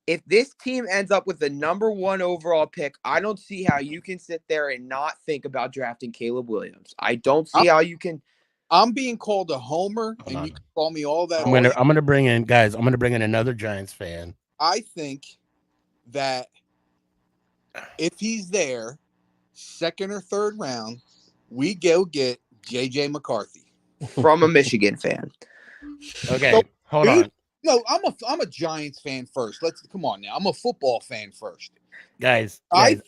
If this team ends up with the number 1 overall pick, I don't see how you can sit there and not think about drafting Caleb Williams. I don't see how you can. I'm being called a homer, and you can call me all that. I'm gonna bring in another Giants fan. I think that if he's there, 2nd or 3rd round, we go get JJ McCarthy from a Michigan fan. Okay, hold on. No, I'm a Giants fan first. Come on now. I'm a football fan first. Guys, I'm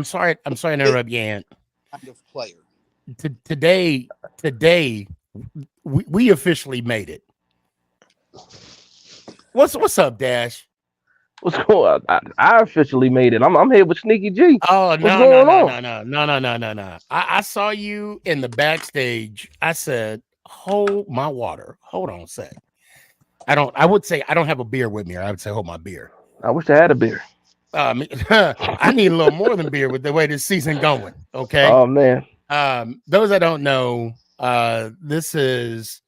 sorry to interrupt you, Ant. Kind of player. Today, we officially made it. What's up, Dash? What's going on? I officially made it. I'm here with SneakyG. Oh, no. I saw you in the backstage. I said, hold my water. Hold on a sec. I would say I don't have a beer with me, or I would say hold my beer. I wish I had a beer. I need a little more than beer with the way this season going. Okay. Oh man. Those that don't know, this is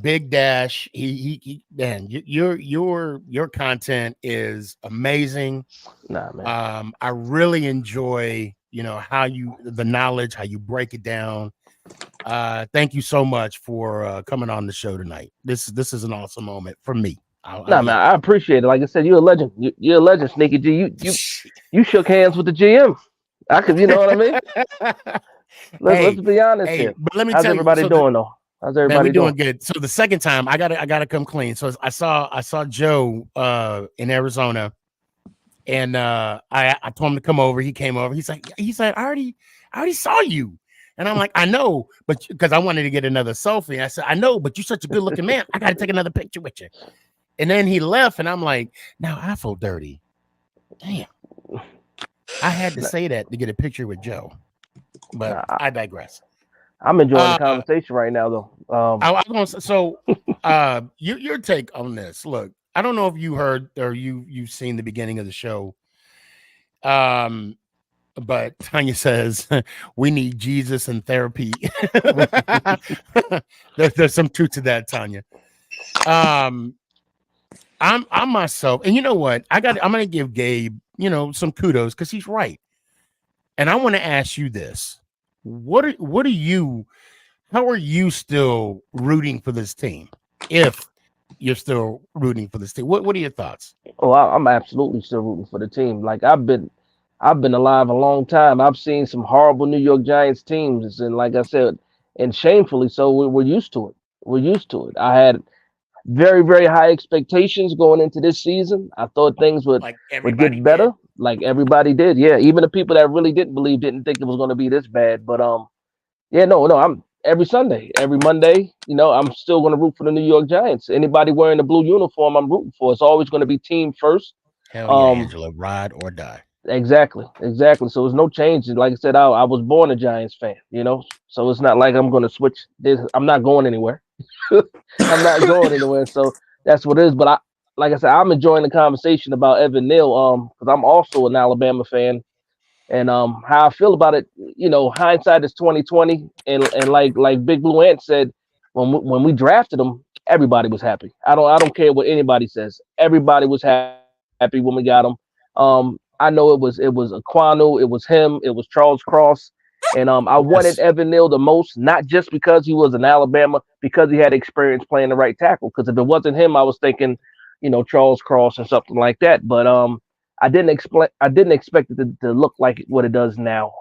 Big Dash. Man, your content is amazing. Nah, man. I really enjoy, the knowledge, how you break it down. Thank you so much for coming on the show tonight. This is an awesome moment for me. Man, I appreciate it. Like I said, you're a legend. You're a legend, SneakyG. You shook hands with the GM. You know what I mean? Let's be honest here. But let me How's tell everybody you, doing though? How's everybody doing? Good. So the second time, I gotta come clean. So I saw Joe in Arizona, and I told him to come over. He came over. He's like, I already saw you. And I'm like, I know, but because I wanted to get another selfie. I said, I know, but you're such a good looking man. I got to take another picture with you. And then he left, and I'm like, now I feel dirty. Damn. I had to say that to get a picture with Joe. But I digress. I'm enjoying the Uh, conversation right now, though. I gonna so your take on this. Look, I don't know if you heard or you've seen the beginning of the show. But Tanya says we need Jesus and therapy. there's some truth to that, Tanya. I'm myself, and you know what? I'm gonna give Gabe, some kudos because he's right. And I want to ask you this: how are you still rooting for this team? If you're still rooting for this team, what are your thoughts? Oh, I'm absolutely still rooting for the team. Like I've been alive a long time. I've seen some horrible New York Giants teams, and like I said, and shamefully so, we're used to it. We're used to it. I had very, very high expectations going into this season. I thought things Like would everybody get better, did. like everybody did. Yeah, even the people that really didn't believe didn't think it was going to be this bad. But yeah, no, I'm every Sunday, every Monday, I'm still going to root for the New York Giants. Anybody wearing the blue uniform, I'm rooting for. It's always going to be team first. Hell yeah, Um, Angela, ride or die. exactly, exactly. So there's no change. Like I said, I was born a Giants fan, so it's not like I'm going to switch this. I'm not going anywhere. I'm not going anywhere. So that's what it is. But like I said, I'm enjoying the conversation about Evan Neal, because I'm also an Alabama fan. And how I feel about it, hindsight is 2020, and like Big Blue Ant said, when we drafted him, everybody was happy. I don't care what anybody says. Everybody was happy when we got him. I know it was Aquanu, it was him, it was Charles Cross, and I wanted Yes. Evan Neal the most, not just because he was in Alabama, because he had experience playing the right tackle. Because if it wasn't him, I was thinking, Charles Cross or something like that. But I didn't expect it to look like what it does now.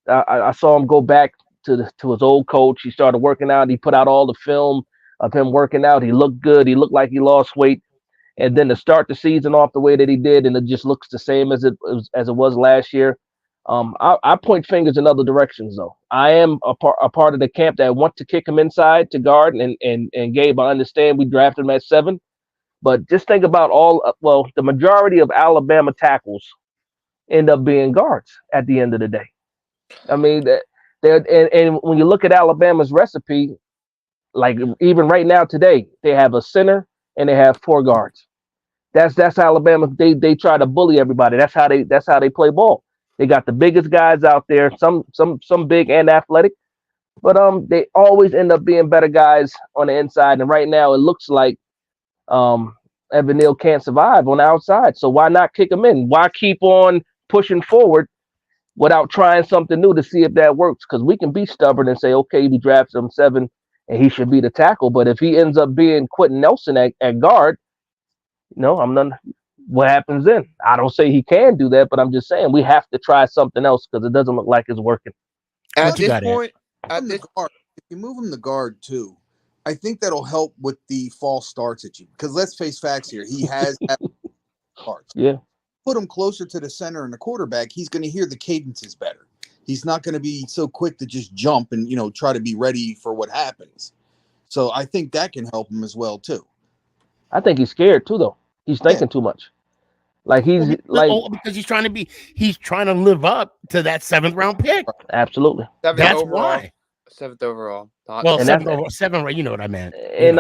I saw him go back to his old coach. He started working out. He put out all the film of him working out. He looked good. He looked like he lost weight. And then to start the season off the way that he did, and it just looks the same as it was last year. I point fingers in other directions though. I am a part of the camp that want to kick him inside to guard, and Gabe, I understand we drafted him at 7. But just think about the majority of Alabama tackles end up being guards at the end of the day. I mean, and when you look at Alabama's recipe, like even right now today, they have a center and they have 4 guards. That's Alabama. They try to bully everybody. That's how they play ball. They got the biggest guys out there, some big and athletic, but they always end up being better guys on the inside. And right now, it looks like um, Evan Neal can't survive on the outside. So why not kick him in? Why keep on pushing forward without trying something new to see if that works? Because we can be stubborn and say, okay, we drafted him 7 and he should be the tackle. But if he ends up being Quentin Nelson at guard, I'm not. What happens then? I don't say he can do that, but I'm just saying we have to try something else because it doesn't look like it's working. At What you this got, Ed? point, at From this the guard, if you move him the guard too, I think that'll help with the false starts at you. Because let's face facts here, he has starts. Yeah, Put him closer to the center and the quarterback, he's going to hear the cadences better. He's not going to be so quick to just jump and try to be ready for what happens. So I think that can help him as well too. I think he's scared too, though. He's Yeah. thinking too much. Like he's like Because he's trying to live up to that 7th round pick. absolutely. 7th That's overall. why. 7th overall. Not Well, And seven, right? You know what I meant. And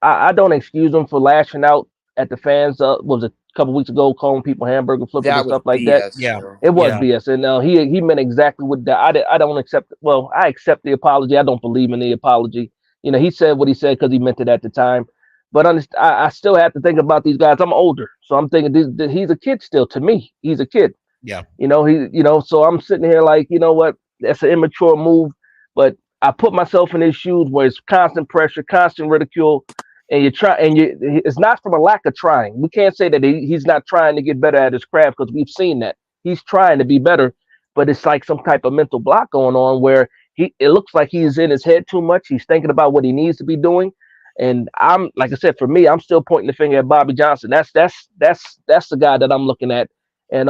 I don't excuse him for lashing out at the fans. Was a couple weeks ago calling people hamburger flippers and that was stuff like that. BS. Yeah. Bro. It was Yeah. BS, and he meant exactly what that. I don't accept. Well, I accept the apology. I don't believe in the apology. He said what he said because he meant it at the time. But I still have to think about these guys. I'm older, so I'm thinking he's a kid still. To me, he's a kid. Yeah. So I'm sitting here like, what? That's an immature move. But I put myself in his shoes where it's constant pressure, constant ridicule, and it's not from a lack of trying. We can't say that he's not trying to get better at his craft because we've seen that he's trying to be better, but it's like some type of mental block going on where it looks like he's in his head too much. He's thinking about what he needs to be doing. And I'm, like I said, for me, I'm still pointing the finger at Bobby Johnson. That's the guy that I'm looking at. And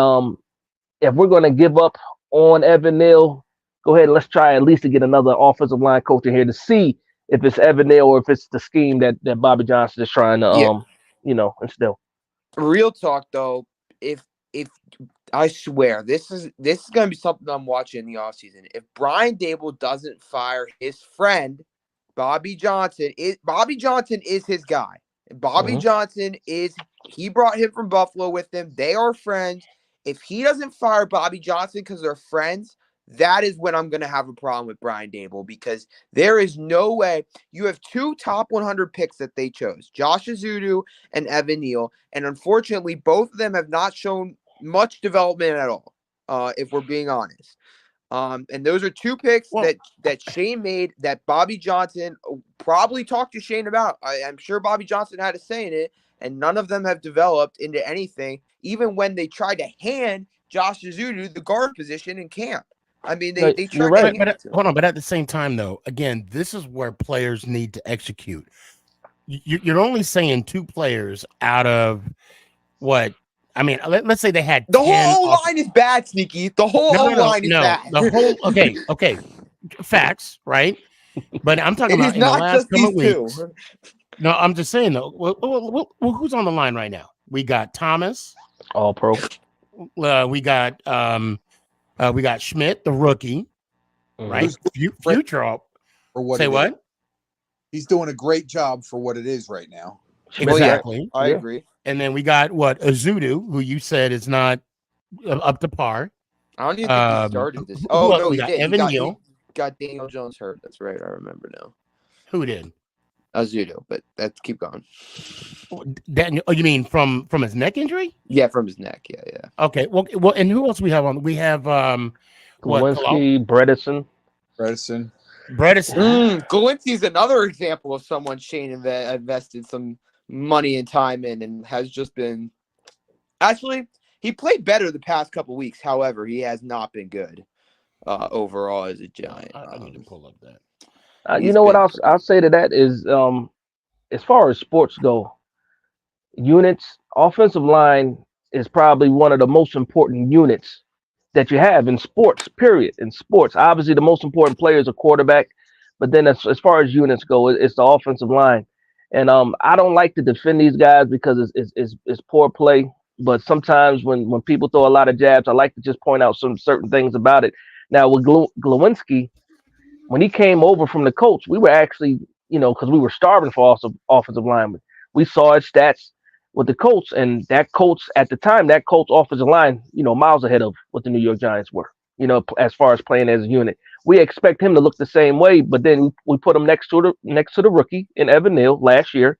if we're going to give up on Evan Neal, go ahead and let's try at least to get another offensive line coach in here to see if it's Evan Neal or if it's the scheme that Bobby Johnson is trying to Yeah. instill. Real talk though, if I swear this is gonna be something I'm watching in the offseason. If Brian Dable doesn't fire his friend Bobby Johnson, Bobby Johnson is his guy. Bobby Mhm. Johnson he brought him from Buffalo with him. They are friends. If he doesn't fire Bobby Johnson because they're friends, that is when I'm going to have a problem with Brian Dable, because there is no way. You have two top 100 picks that they chose, Josh Azudu and Evan Neal, and unfortunately, both of them have not shown much development at all, if we're being honest. And those are two picks that Shane made that Bobby Johnson probably talked to Shane about. I'm sure Bobby Johnson had a say in it, and none of them have developed into anything, even when they tried to hand Josh Azudu the guard position in camp. I mean, No, they you're tried to right. hand it to him. Hold on, but at the same time, though, again, this is where players need to execute. You're only saying two players out of what? I mean, let's say they had The 10 whole O line is bad, Sneaky. The whole O line is bad. The whole okay, facts, right? But I'm talking It about is in the not last just couple these of weeks. two. No, I'm just saying though. Well, who's on the line right now? We got Thomas. All pro. We got Schmidt, the rookie, right? Future. For what Say it is. what? He's doing a great job for what it is right now. Exactly. I agree. And then we got Azudu, who you said is not up to par. I don't even think he started this. Who Oh else? no, We he got did. Evan He Neal. got Daniel Jones hurt. That's right. I remember now. Who did? Azudu, but let's keep going. Daniel. Oh, you mean from his neck injury? Yeah, from his neck. Yeah. Okay. Well, and who else we have on? We have Lewinsky, Bredesen. Bredesen. Galinsky's another example of someone Shane invested some money and time in, and has just been. Actually, he played better the past couple weeks. However, he has not been good overall as a Giant. I need to pull up that. You know what I'll say to that is, as far as sports go, units, offensive line is probably one of the most important units that you have in sports, period. In sports, obviously the most important player is a quarterback, but then as far as units go, it's the offensive line. And I don't like to defend these guys because it's poor play. But sometimes when people throw a lot of jabs, I like to just point out some certain things about it. Now with Glowinski, when he came over from the Colts, we were actually, because we were starving for offensive linemen. We saw his stats with the Colts, and that Colts at the time, that Colts offensive line, miles ahead of what the New York Giants were, as far as playing as a unit. We expect him to look the same way, but then we put him next to the rookie in Evan Neal last year,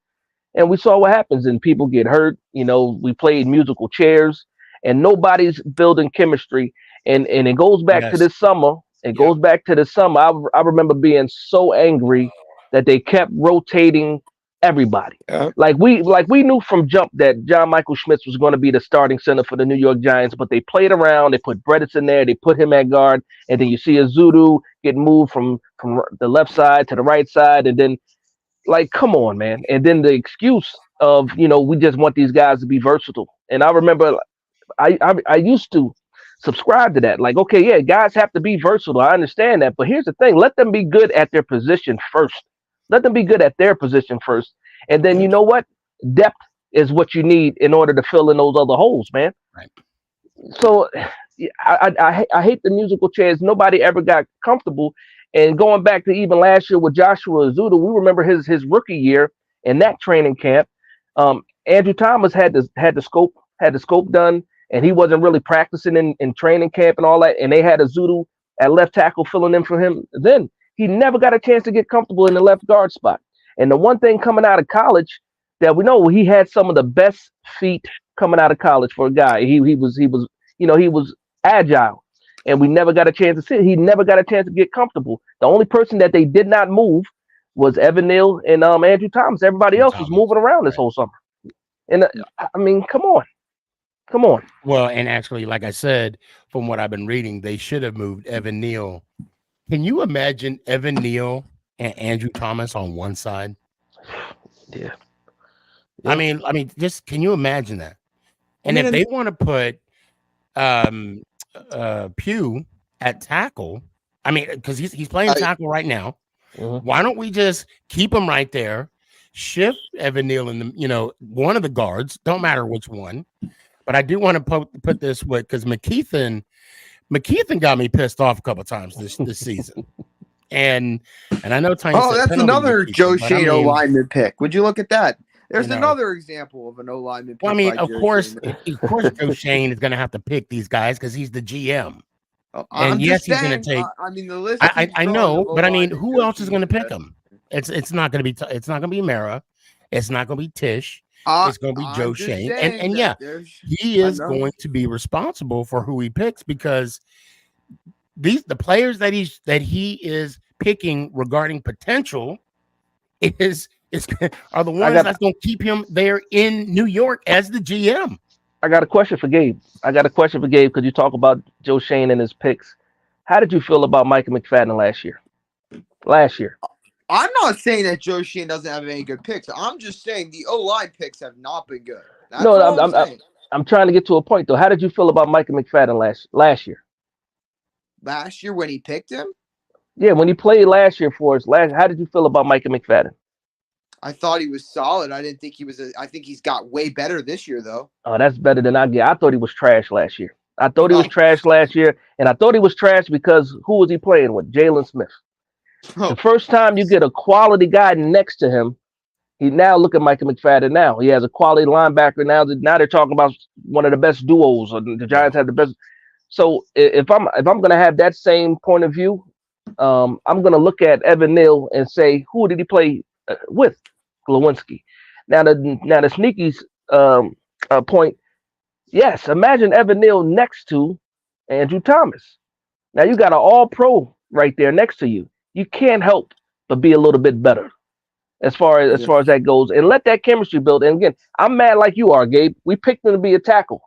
and we saw what happens, and people get hurt. We played musical chairs, and nobody's building chemistry, and it goes back to this summer. It goes back to the summer. I remember being so angry that they kept rotating everybody. Yeah. Like we knew from jump that John Michael Schmitz was going to be the starting center for the New York Giants, but they played around. They put Bredesen there. They put him at guard, and then you see Azudu get moved from the left side to the right side, and then come on, man. And then the excuse of we just want these guys to be versatile. And I remember I used to subscribe to that. Like, okay, yeah, guys have to be versatile. I understand that. But here's the thing. Let them be good at their position first. Let them be good at their position first. And then you know what? Depth is what you need in order to fill in those other holes, man. Right. So I hate the musical chairs. Nobody ever got comfortable. And going back to even last year with Joshua Azudu, we remember his rookie year in that training camp. Andrew Thomas had the scope done, and he wasn't really practicing in training camp and all that. And they had Azudu at left tackle filling in for him. Then he never got a chance to get comfortable in the left guard spot. And the one thing coming out of college that we know, he had some of the best feet coming out of college for a guy. He was agile, and we never got a chance to see. He never got a chance to get comfortable. The only person that they did not move was Evan Neal and Andrew Thomas. Everybody else was moving around this whole summer. And I mean, come on. Well, and actually, like I said, from what I've been reading, they should have moved Evan Neal. Can you imagine Evan Neal and Andrew Thomas on one side? Yeah. I mean, just can you imagine that? And if they want to put Pugh at tackle, I mean, because he's playing tackle right now. Mhm. Why don't we just keep him right there, shift Evan Neal in the, one of the guards, don't matter which one. But I do want to put this with, because McKeithen got me pissed off a couple times this season. And I know Tanya Oh, said that's penalty another McKeithen, Joe but I Shane O mean, lineman pick. Would you look at that? There's you know, another example of an O lineman pick. well, I mean, by of Joe course, Shane. Joe Shane is going to have to pick these guys because he's the GM. Oh, And I'm yes, just he's going saying. to take. I mean, the list I keeps growing know, of O but I mean, linemen who Joe else is going to Shane's pick him? It's not going to be it's not going to be Mara. It's not going to be Tish. It's going to be Joe I'm just Shane. saying And that yeah, there's he is enough. going to be responsible for who he picks, because the players that he is picking regarding potential are the ones that's going to keep him there in New York as the GM. I got a question for Gabe. Because you talk about Joe Shane and his picks. How did you feel about Micah McFadden last year? I'm not saying that Joe Shane doesn't have any good picks. I'm just saying the O line picks have not been good. That's No, all I'm saying. I'm trying to get to a point though. How did you feel about Micah McFadden last year? Last year when he picked him, Yeah, when he played last year for us, how did you feel about Micah McFadden? I thought he was solid. I didn't think he was. I think he's got way better this year, though. Oh, that's better than I get. I thought he was trash last year. And I thought he was trash because who was he playing with? Jalen Smith. The first time you get a quality guy next to him, he now look at Micah McFadden now. He has a quality linebacker now. Now they're talking about one of the best duos. Or the Giants have the best. So if I'm gonna have that same point of view, I'm gonna look at Evan Neal and say, who did he play with? Glowinski. Now the Sneaky's point. Yes, imagine Evan Neal next to Andrew Thomas. Now you got an All-Pro right there next to you. You can't help but be a little bit better as far as that goes, and let that chemistry build. And again, I'm mad like you are, Gabe. We picked him to be a tackle,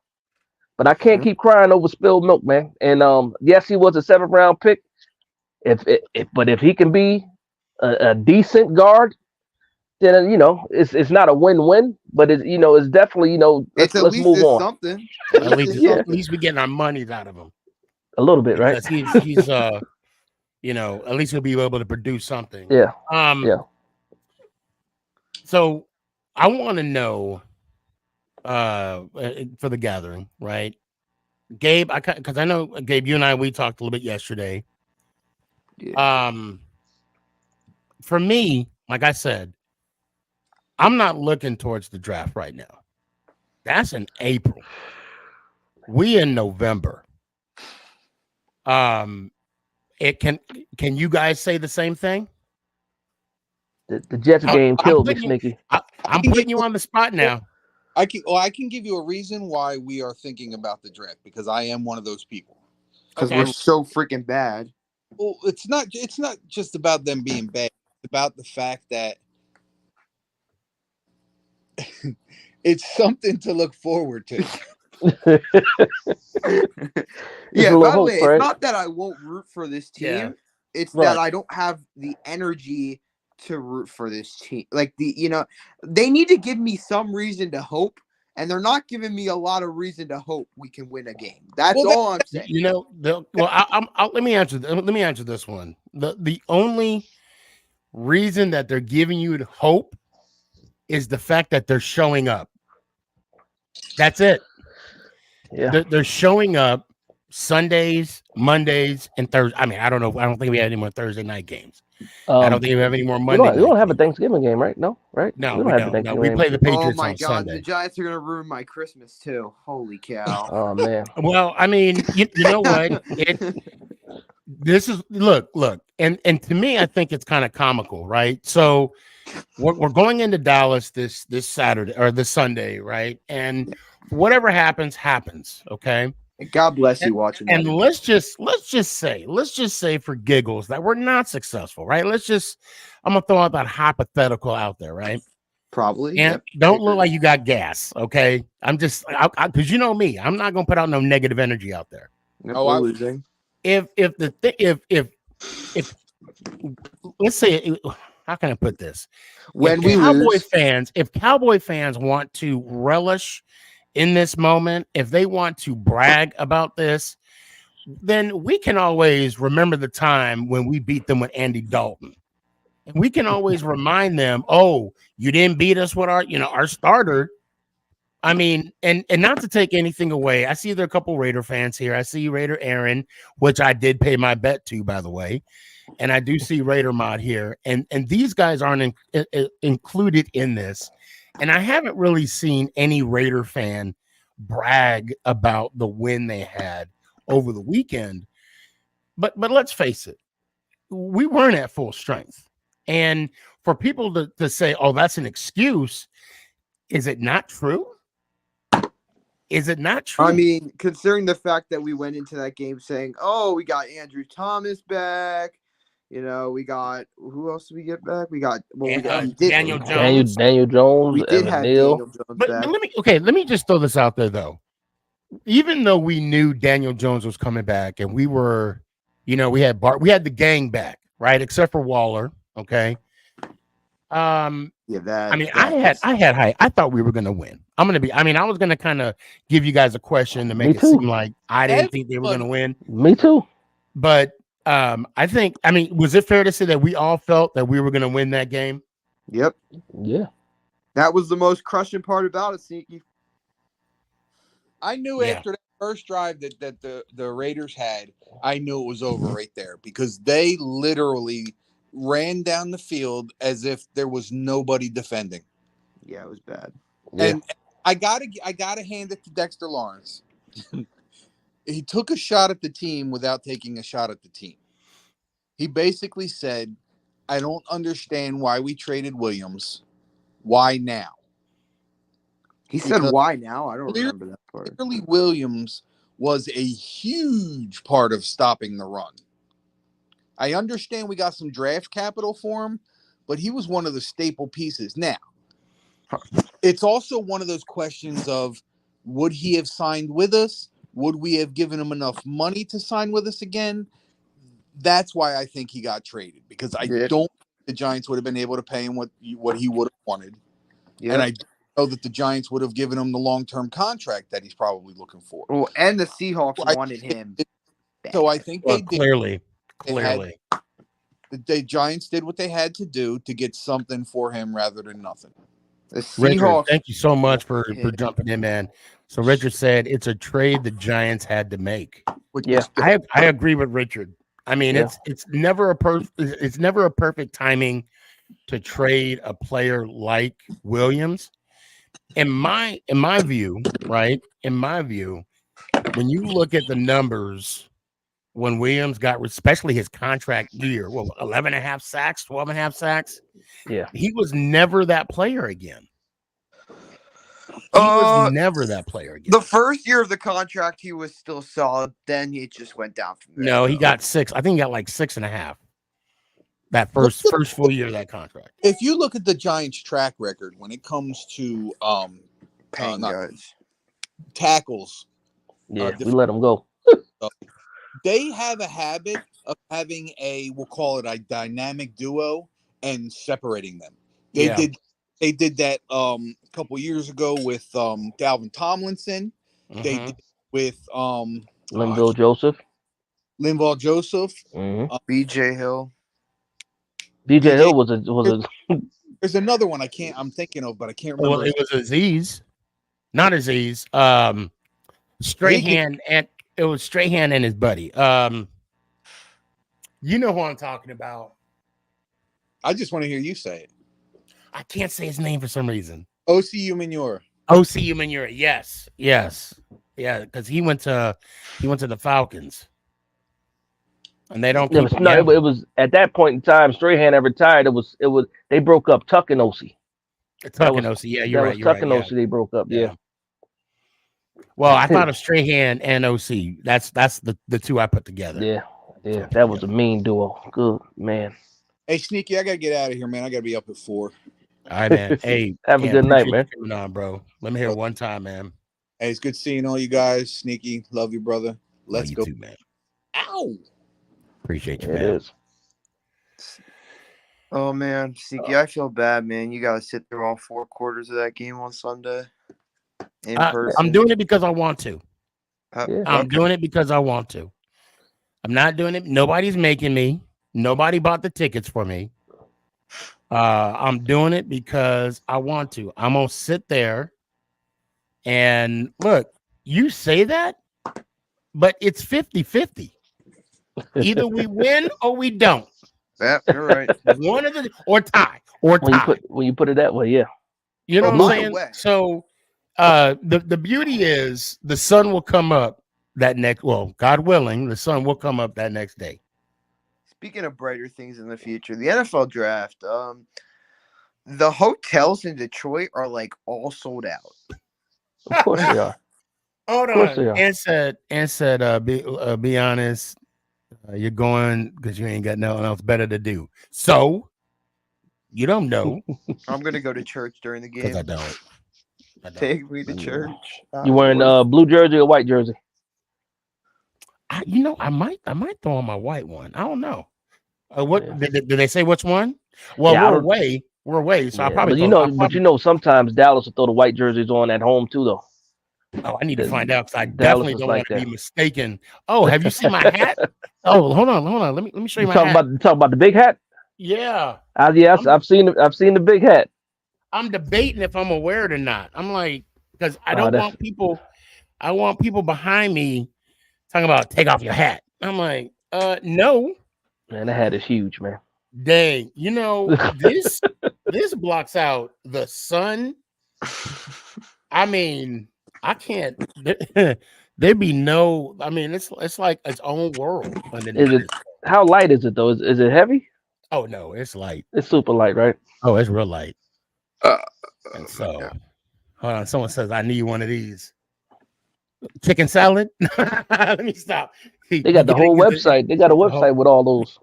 but I can't keep crying over spilled milk, man. And yes, he was a 7th-round pick. But if he can be a decent guard, then it's not a win-win, but it's definitely let's move on. Something. At least we're getting our monies out of him a little bit, right? Because he's at least he'll be able to produce something. Yeah. So I want to know for the gathering, right? Gabe, because I know Gabe, you and I, we talked a little bit yesterday. Yeah. For me, like I said, I'm not looking towards the draft right now. That's in April. We in November. It can you guys say the same thing? The Jets game killed me, Sneaky. I'm putting you on the spot now. I can give you a reason why we are thinking about the draft, because I am one of those people. Because we're so freaking bad. Well, it's not just about them being bad. It's about the fact that it's something to look forward to. Yeah, by the way, it's not that I won't root for this team. Yeah. It's that I don't have the energy to root for this team. Like they need to give me some reason to hope, and they're not giving me a lot of reason to hope we can win a game. That's all I'm saying. Let me answer this one. The only reason that they're giving you hope is the fact that they're showing up. That's it. Yeah, they're showing up Sundays, Mondays, and Thursdays. I mean, I don't know. I don't think we have any more Thursday night games. I don't think we have any more Monday. You don't have a Thanksgiving game, right? No, right? No, we don't. No, we play the Patriots on Sunday. Oh my God, the Giants are gonna ruin my Christmas too. Holy cow! Oh man. Well, I mean, you know what? Look, and to me, I think it's kind of comical, right? So we're going into Dallas this Saturday or this Sunday, right? And whatever happens, okay. God bless you watching. And let's just say for giggles that we're not successful, right? I'm gonna throw out that hypothetical out there, right? Probably. And don't look like you got gas, okay? I'm just because you know me, I'm not gonna put out no negative energy out there. No, we're losing. If let's say, how can I put this? If Cowboy fans want to relish in this moment, if they want to brag about this, then we can always remember the time when we beat them with Andy Dalton. And we can always remind them, oh, you didn't beat us with our starter. I mean, and not to take anything away. I see there are a couple Raider fans here. I see Raider Aaron, which I did pay my bet to, by the way. And I do see Raider Mod here. And these guys aren't included in this. And I haven't really seen any Raider fan brag about the win they had over the weekend. But let's face it, we weren't at full strength. And for people to say, oh, that's an excuse, is it not true? Is it not true? I mean, considering the fact that we went into that game saying, oh, we got Andrew Thomas back. We got, who else did we get back? We got Daniel Jones. Daniel Jones. We did Evan have Neal. Daniel Jones But back. let me just throw this out there, though. Even though we knew Daniel Jones was coming back and we were, we had the gang back, right? Except for Waller. Okay. I thought we were going to win. I was going to kind of give you guys a question to make it seem like I didn't think they were going to win. Me too. But was it fair to say that we all felt that we were going to win that game? Yep. Yeah. That was the most crushing part about it, Sneaky. I knew after that first drive that the Raiders had, I knew it was over right there because they literally ran down the field as if there was nobody defending. Yeah, it was bad. Yeah. And I gotta hand it to Dexter Lawrence. He took a shot at the team without taking a shot at the team. He basically said, I don't understand why we traded Williams. Why now? He said, why now? I don't remember that part. Clearly, Williams was a huge part of stopping the run. I understand we got some draft capital for him, but he was one of the staple pieces. Now, it's also one of those questions of, would he have signed with us? Would we have given him enough money to sign with us again? That's why I think he got traded, because I don't think the Giants would have been able to pay him what he would have wanted. Yeah. And I know that the Giants would have given him the long-term contract that he's probably looking for. Well, and the Seahawks wanted him. So I think they did. Clearly. The Giants did what they had to do to get something for him rather than nothing. The Seahawks. Richard, thank you so much for jumping in, man. So Richard said it's a trade the Giants had to make. Yeah, I agree with Richard. I mean, it's never a perfect timing to trade a player like Williams. In my view, right? In my view, when you look at the numbers, when Williams got, especially his contract year, 11.5 sacks, 12.5 sacks. Yeah, he was never that player again. He was never that player again. The first year of the contract, he was still solid. Then he just went down from there. No, he got 6. I think he got like 6.5. That first full year of that contract. If you look at the Giants' track record when it comes to paying guys, tackles, we let them go. They have a habit of having we'll call it a dynamic duo and separating them. They did that a couple years ago with Dalvin Tomlinson. Mm-hmm. They did with Linval Joseph. Mm-hmm. BJ Hill. BJ Hill was a. There's another one I'm thinking of, but I can't remember. Well, it was Aziz, not Aziz. Strahan, and it was Strahan and his buddy. You know who I'm talking about. I just want to hear you say it. I can't say his name for some reason. OCU Manura. Yes. Yeah, because he went to the Falcons. And they don't keep it was at that point in time, Strahan had retired. It was they broke up Tuck and OC. Yeah, you're right. Tuck and OC, they broke up, yeah. Well, I thought of Strahan and OC. That's the two I put together. Yeah. That was a mean duo. Good man. Hey, Sneaky, I gotta get out of here, man. I gotta be up at 4. All right, man. Hey, have a good night, man. Coming on, bro. Let me hear it one time, man. Hey, it's good seeing all you guys. Sneaky, love you, brother. Let's go, too, man. Ow! Appreciate you, man. It is. Oh man, Sneaky, I feel bad, man. You gotta sit through all 4 quarters of that game on Sunday. In person. I'm doing it because I want to. I'm doing it because I want to. I'm not doing it. Nobody's making me. Nobody bought the tickets for me. I'm doing it because I want to. I'm gonna sit there and look. You say that, but it's 50-50. Either we win or we don't. Yeah, you're right. One of the or tie or tie. When you put it that way, yeah. You know Oh, what I'm by the saying? way. So the beauty is the sun will come up that next, well, God willing, the sun will come up that next day. Speaking of brighter things in the future, the NFL draft, the hotels in Detroit are like all sold out. Of course they are. Hold Of course on. they are. And said, be honest, you're going because you ain't got nothing else better to do. So you don't know I'm gonna go to church during the because game. I don't. Take me to church. You wearing blue jersey or white jersey? I might throw on my white one. I don't know. What Yeah. did they say? Which one? Well, Yeah, I we're don't- away. We're away. So I Yeah, probably. but you know, sometimes Dallas will throw the white jerseys on at home too, though. Oh, I need to find out because I Dallas definitely is don't like want to that. be mistaken. Oh, have you seen my hat? Oh, hold on. Let me show you my hat. Talk about the big hat. Yeah, Yes, I've seen the big hat. I'm debating if I'm gonna wear it or not. I'm like, because I Oh, don't that's- want people. I want people behind me talking about take off your hat. I'm like, no, Man, that hat is huge, man. dang. This blocks out the sun. I mean, I can't. There'd be no. I mean, it's like its own world underneath. Is it how light is it though? Is it heavy? Oh no, it's light. It's super light, right? Oh, it's real light. Uh, And so, hold on. Someone says I need one of these. Chicken salad. Let me stop. They got the whole website. They got a website with all those.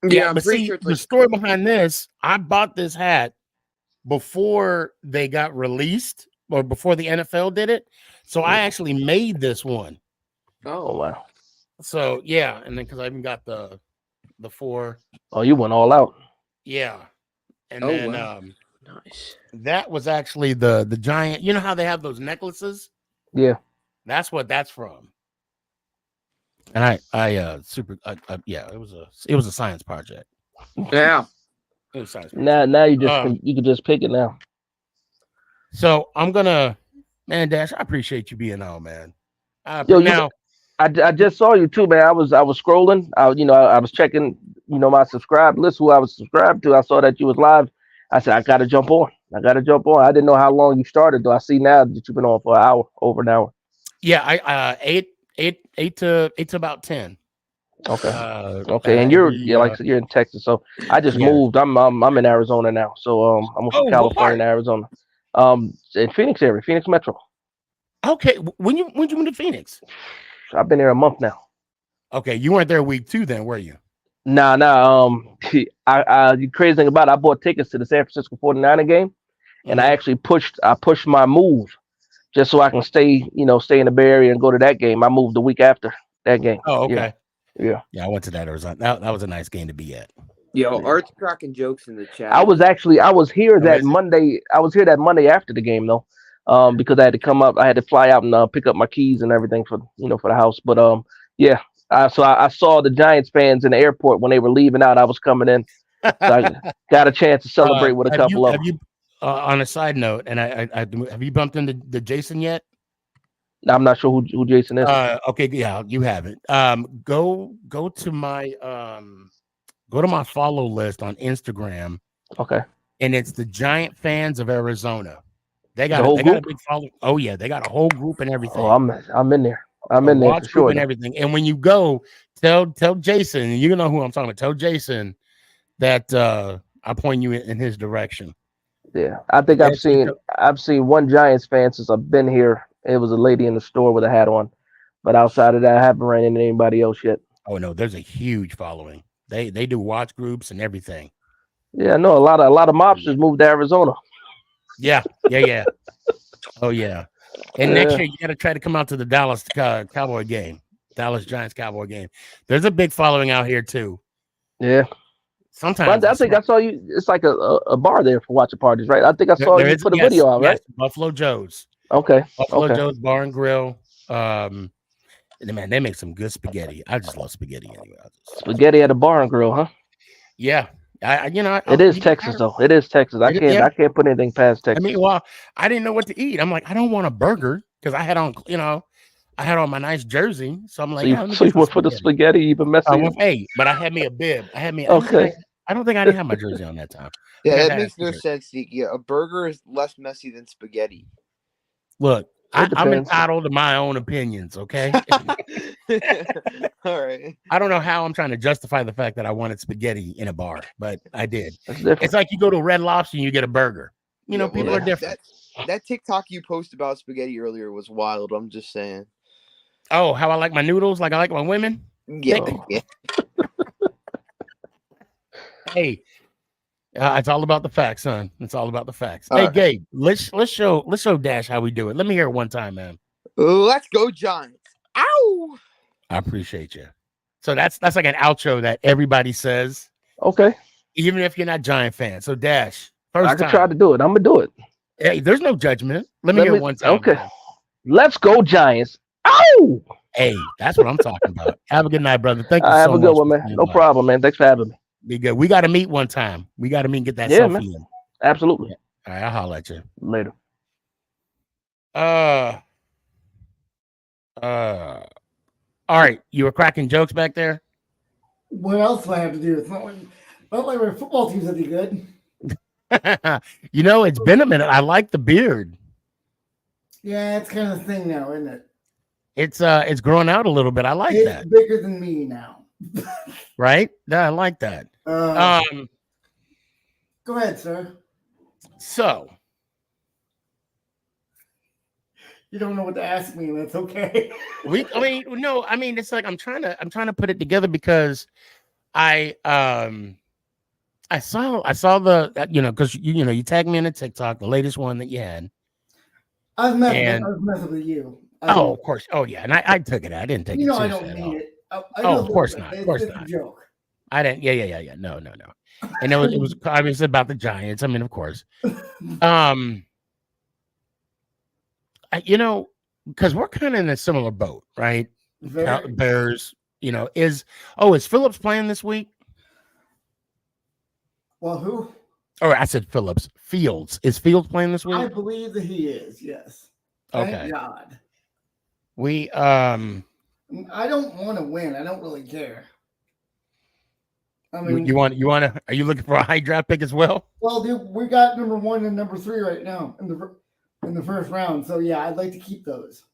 Yeah, I'm but pretty see, sure it's the like story behind this, I bought this hat before they got released or before the NFL did it. So I actually made this one. Oh wow. So yeah, and then because I even got the 4. Oh, you went all out. Yeah. And Oh, then wow. Nice. that was actually the giant, you know how they have those necklaces? Yeah. That's what that's from. And I yeah, it was a science project. Yeah. It was a science project. Now you can just pick it now. So I'm gonna, man, Dash, I appreciate you being on, man. Yo, I just saw you too, man. I was scrolling. I was checking, my subscribe list, who I was subscribed to. I saw that you was live. I said I gotta jump on. I didn't know how long you started though. I see now that you've been on for over an hour. Yeah, I 8 to about 10. Okay. Okay, and you're like I said, you're in Texas, so I just moved. I'm in Arizona now, so I'm from California to Arizona, in Phoenix area, Phoenix Metro. Okay, when you moved to Phoenix? I've been there a month now. Okay, you weren't there week 2 then, were you? Nah. The crazy thing about it, I bought tickets to the San Francisco 49er game, and I actually pushed my move just so I can stay in the Bay Area and go to that game. I moved the week after that game. Oh, okay. Yeah. I went to that Arizona. That was a nice game to be at. Yo, Art's cracking jokes in the chat. I was here that Monday. I was here that Monday after the game though, because I had to come up. I had to fly out and pick up my keys and everything for the house. But yeah. So I saw the Giants fans in the airport when they were leaving out. I was coming in, so I got a chance to celebrate with a couple of them. Have you, on a side note, and I have you bumped into the Jason yet? I'm not sure who Jason is. Okay, yeah, you haven't. Go to my follow list on Instagram. Okay. And it's the Giant fans of Arizona. They got a big follow. Oh yeah, they got a whole group and everything. Oh, I'm in there. I'm in there for sure. And everything. And when you go, tell Jason, you know who I'm talking about. Tell Jason that I point you in his direction. Yeah, I think I've seen one Giants fan since I've been here. It was a lady in the store with a hat on, but outside of that, I haven't ran into anybody else yet. Oh no, there's a huge following. They do watch groups and everything. Yeah, no, a lot of mobsters moved to Arizona. Yeah. Oh yeah. And next year you got to try to come out to the Dallas Cowboy game, Dallas Giants Cowboy game. There's a big following out here too. Yeah. Sometimes I think I saw you. It's like a bar there for watching parties, right? I think I saw you put a video out, right? Buffalo Joe's. Okay. Buffalo Joe's Bar and Grill. Man, they make some good spaghetti. I just love spaghetti anyway. Spaghetti at a bar and grill, huh? Yeah. It is Texas though. It is Texas. I can't. Yeah. I can't put anything past I Texas. mean, well, I didn't know what to eat. I'm like, I don't want a burger because I had on, I had on my nice jersey. So I'm like, yeah, let me So get you some went for the spaghetti even messier? But I had me a bib. Okay. I don't think I didn't have my jersey on that time. Yeah, I that had makes no t-shirt. sense, Sneaky. A burger is less messy than spaghetti. Look, I'm depends. entitled to my own opinions, okay? All right. I don't know how I'm trying to justify the fact that I wanted spaghetti in a bar, but I did. That's different. It's like you go to Red Lobster and you get a burger. People are different. That TikTok you posted about spaghetti earlier was wild. I'm just saying. Oh, how I like my noodles, like I like my women. Yeah. Yeah. Hey, it's all about the facts, son. It's all about the facts. All Hey, right. Gabe, let's show Dash how we do it. Let me hear it one time, man. Let's go, Giants. Ow! I appreciate you. So that's like an outro that everybody says, Okay. even if you're not Giant fan. So Dash, first I can time. try to do it. I'm gonna do it. Hey, there's no judgment. Let me hear it one time. Okay. Man. Let's go, Giants. Ow! Hey, that's what I'm talking about. Have a good night, brother. Thank you so much. Have a good one, man. No problem, man. Thanks for having me. Be good. We got to meet one time. We got to meet and get that Yeah, selfie man. in. Absolutely. Yeah. All right, I'll holler at you. Later. All right. You were cracking jokes back there? What else do I have to do? It's not like our football team's any good. It's been a minute. I like the beard. Yeah, it's kind of a thing now, isn't it? It's growing out a little bit. I like it's that. Bigger than me now. Right? Yeah, I like that. Go ahead, sir. So you don't know what to ask me, and that's okay. It's like I'm trying to put it together because I saw the because you tagged me in a TikTok, the latest one that you had. I was messing with you. Of course. Oh yeah, and I took it. I didn't take it. I don't mean it. Of course not. Of course not. A joke. I didn't. Yeah. No. And it was obviously about the Giants. I mean, of course. Because we're kind of in a similar boat, right? Bears. Is Phillips playing this week? Well, who? Oh, I said Phillips. Fields. Is Fields playing this week? I believe that he is. Yes. Thank Okay. God. I don't want to win. I don't really care. I mean, you want to? Are you looking for a high draft pick as well? Well, dude, we got number 1 and number 3 right now in the first round. So yeah, I'd like to keep those.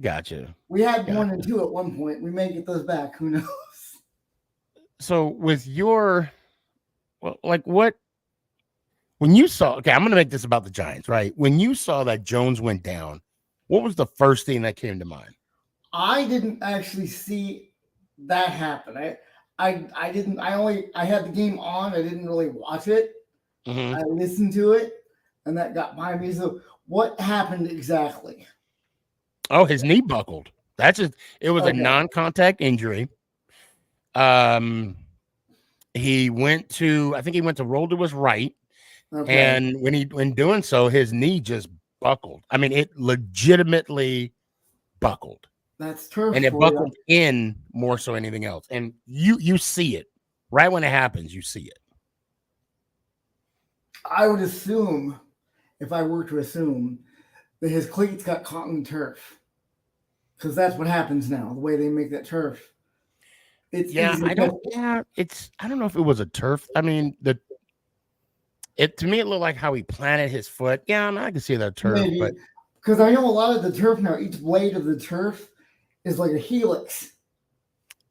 Gotcha. We had 1 and 2 at one point. We may get those back. Who knows? So with your, what? When you saw, I'm going to make this about the Giants, right? When you saw that Jones went down, what was the first thing that came to mind? I didn't actually see that happen. I didn't. I had the game on. I didn't really watch it. Mm-hmm. I listened to it, and that got by me. So what happened exactly? Oh, his knee buckled. It was a non-contact injury. He went to roll to his right. Okay. And when doing so, his knee just buckled. I mean, it legitimately buckled. That's turf. And it buckled in more so anything else. And you see it right when it happens. You see it. I would assume, if I were to assume, that his cleats got caught in the turf, because that's what happens now. The way they make that turf. I don't know if it was a turf. I mean, to me, it looked like how he planted his foot. Yeah, I can see that turf. Maybe. But because I know a lot of the turf now, each blade of the turf is like a helix.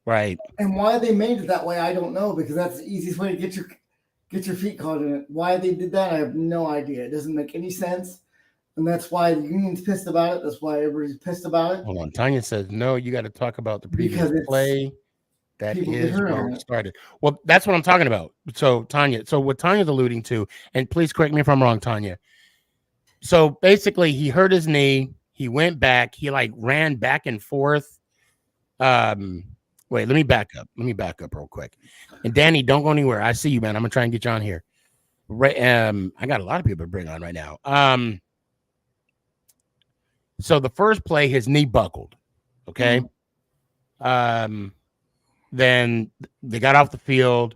Right. And why they made it that way, I don't know, because that's the easiest way to get your feet caught in it. Why they did that, I have no idea. It doesn't make any sense. And that's why the union's pissed about it. That's why everybody's pissed about it. Hold on. Tanya says, no, you got to talk about the previous play. That is where we started. Well, that's what I'm talking about. So, Tanya, what Tanya's alluding to, and please correct me if I'm wrong, Tanya. So basically, he hurt his knee. He went back. He ran back and forth. Wait, let me back up. Real quick. And Danny, don't go anywhere. I see you, man. I'm gonna try and get you on here. Right. I got a lot of people to bring on right now. So the first play, his knee buckled. Okay. Then they got off the field.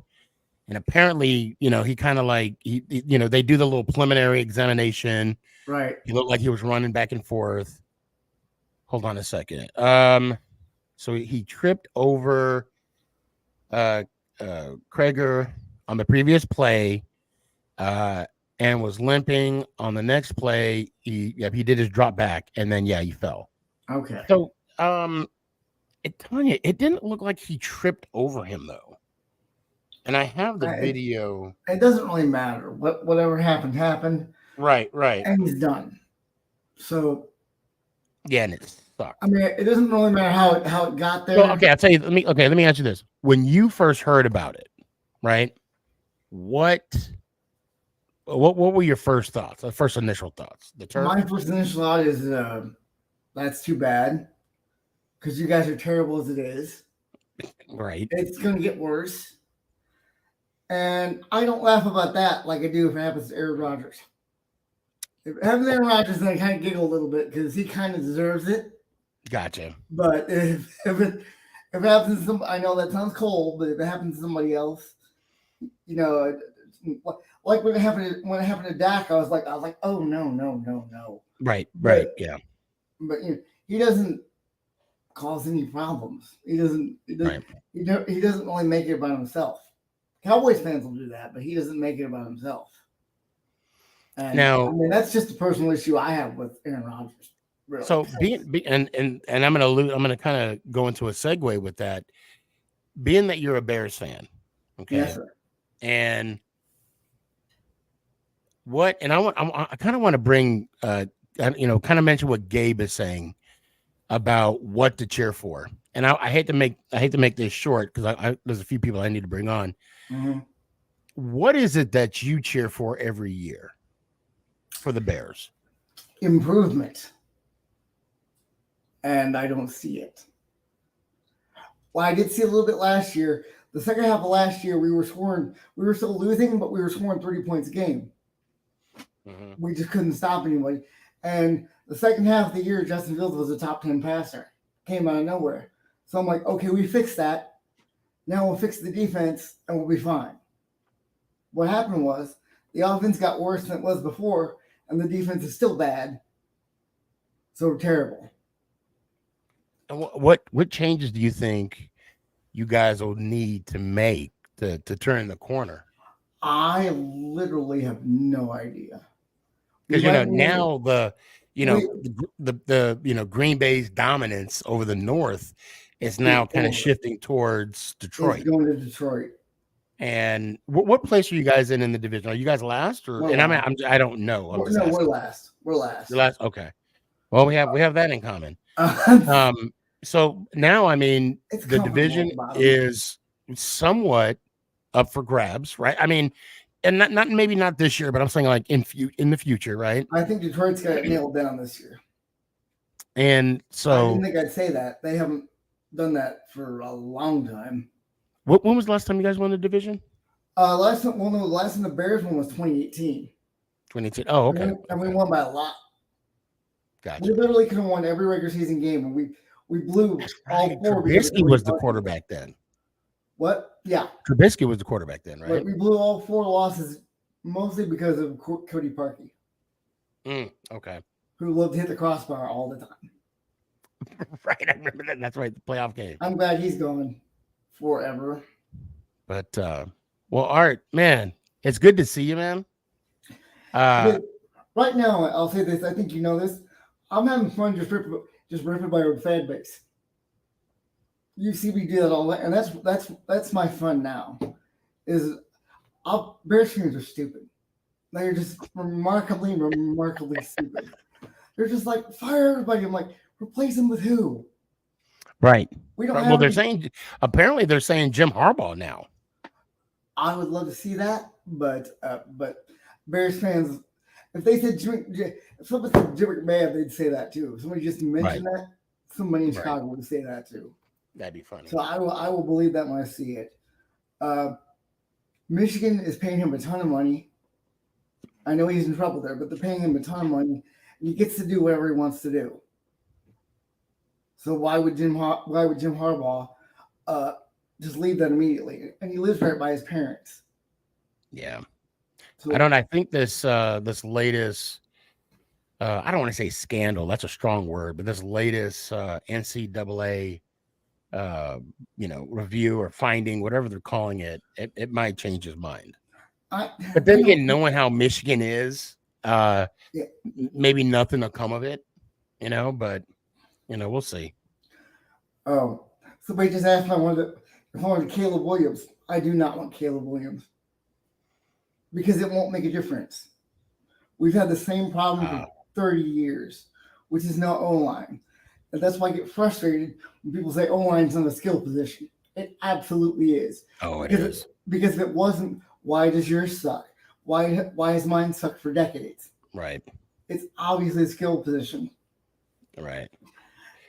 And apparently, he kind of like they do the little preliminary examination. Right. He looked like he was running back and forth. Hold on a second. So he tripped over Krager on the previous play, and was limping on the next play. He did his drop back, and then he fell. Okay. So Tanya, it didn't look like he tripped over him though. And I have the video. It doesn't really matter. Whatever happened. Right. And he's done. So yeah, and it sucked. I mean, it doesn't really matter how it got there. Well, okay, I'll tell you. Let me ask you this: when you first heard about it, right? What were your first thoughts? The first initial thoughts? My first initial thought is that's too bad because you guys are terrible as it is. Right. It's going to get worse. And I don't laugh about that like I do if it happens to Aaron Rodgers. If it happens to Aaron Rodgers, then I kind of giggle a little bit because he kind of deserves it. Gotcha. But if it happens to somebody, I know that sounds cold, but if it happens to somebody else, like when it happened to Dak, I was like, oh no. Right. Yeah. But he doesn't cause any problems. He doesn't really make it about himself. Cowboys fans will do that, but he doesn't make it about himself. And now, I mean, that's just a personal issue I have with Aaron Rodgers. Really. So and I'm gonna kind of go into a segue with that. Being that you're a Bears fan, okay, yes, sir. And I kind of want to bring kind of mention what Gabe is saying about what to cheer for. And I hate to make this short because there's a few people I need to bring on. Mm-hmm. What is it that you cheer for every year for the Bears? Improvement. And I don't see it. Well, I did see a little bit last year. The second half of last year, we were still losing, but we were scoring 30 points a game. Mm-hmm. We just couldn't stop anybody. And the second half of the year, Justin Fields was a top 10 passer. Came out of nowhere. So I'm like, okay, we fixed that. Now we'll fix the defense and we'll be fine. What happened was the offense got worse than it was before, and the defense is still bad. So terrible. And what changes do you think you guys will need to make to turn the corner? I literally have no idea. Because now the Green Bay's dominance over the North is now kind of shifting towards Detroit. It's going to Detroit. And what place are you guys in the division? Are you guys last, or? We're last. I don't know. We're last. We're last. You're last. Okay. Well, we have that in common. So now, I mean, the division is somewhat up for grabs, right? I mean, and maybe not this year, but I'm saying like in the future, right? I think Detroit's got it nailed down this year. And so I didn't think I'd say that. They haven't done that for a long time. When was the last time you guys won the division? Last time the Bears won was 2018. 2018. Oh, okay. And we won by a lot. Gotcha. We literally could have won every regular season game, and we blew all four. Trubisky was the quarterback then. What? Yeah. Trubisky was the quarterback then, right? But we blew all four losses mostly because of Cody Parkey. Okay. Who loved to hit the crossbar all the time. Right. I remember that. That's right. The playoff game. I'm glad he's gone forever. But, well, Art, man, it's good to see you, man. Right now, I'll say this. I think you know this. I'm having fun just ripping by our fan base. You see me do that all, and that's my fun now. Bears fans are stupid. They're just remarkably stupid. They're just like, fire everybody. I'm like, replace them with who? Right. Well, they're saying Jim Harbaugh now. I would love to see that, but Bears fans, if they said if somebody said Jim McMahon, they'd say that too. If somebody just mentioned that, somebody in Chicago would say that too. That'd be funny. So I will believe that when I see it. Michigan is paying him a ton of money. I know he's in trouble there, but they're paying him a ton of money, and he gets to do whatever he wants to do. So why would Jim Harbaugh just leave that immediately? And he lives right by his parents. Yeah. So, I think this this latest I don't want to say scandal, that's a strong word, but this latest NCAA review or finding, whatever they're calling it, it might change his mind. But then again, knowing how Michigan is, yeah. maybe nothing will come of it, but we'll see. Oh, somebody just asked if I wanted Caleb Williams. I do not want Caleb Williams because it won't make a difference. We've had the same problem for 30 years, which is no O-line. And that's why I get frustrated when people say O-line's not a skill position. It absolutely is. Oh, it is. Because if it wasn't, why does yours suck? Why has mine sucked for decades? Right. It's obviously a skill position. Right.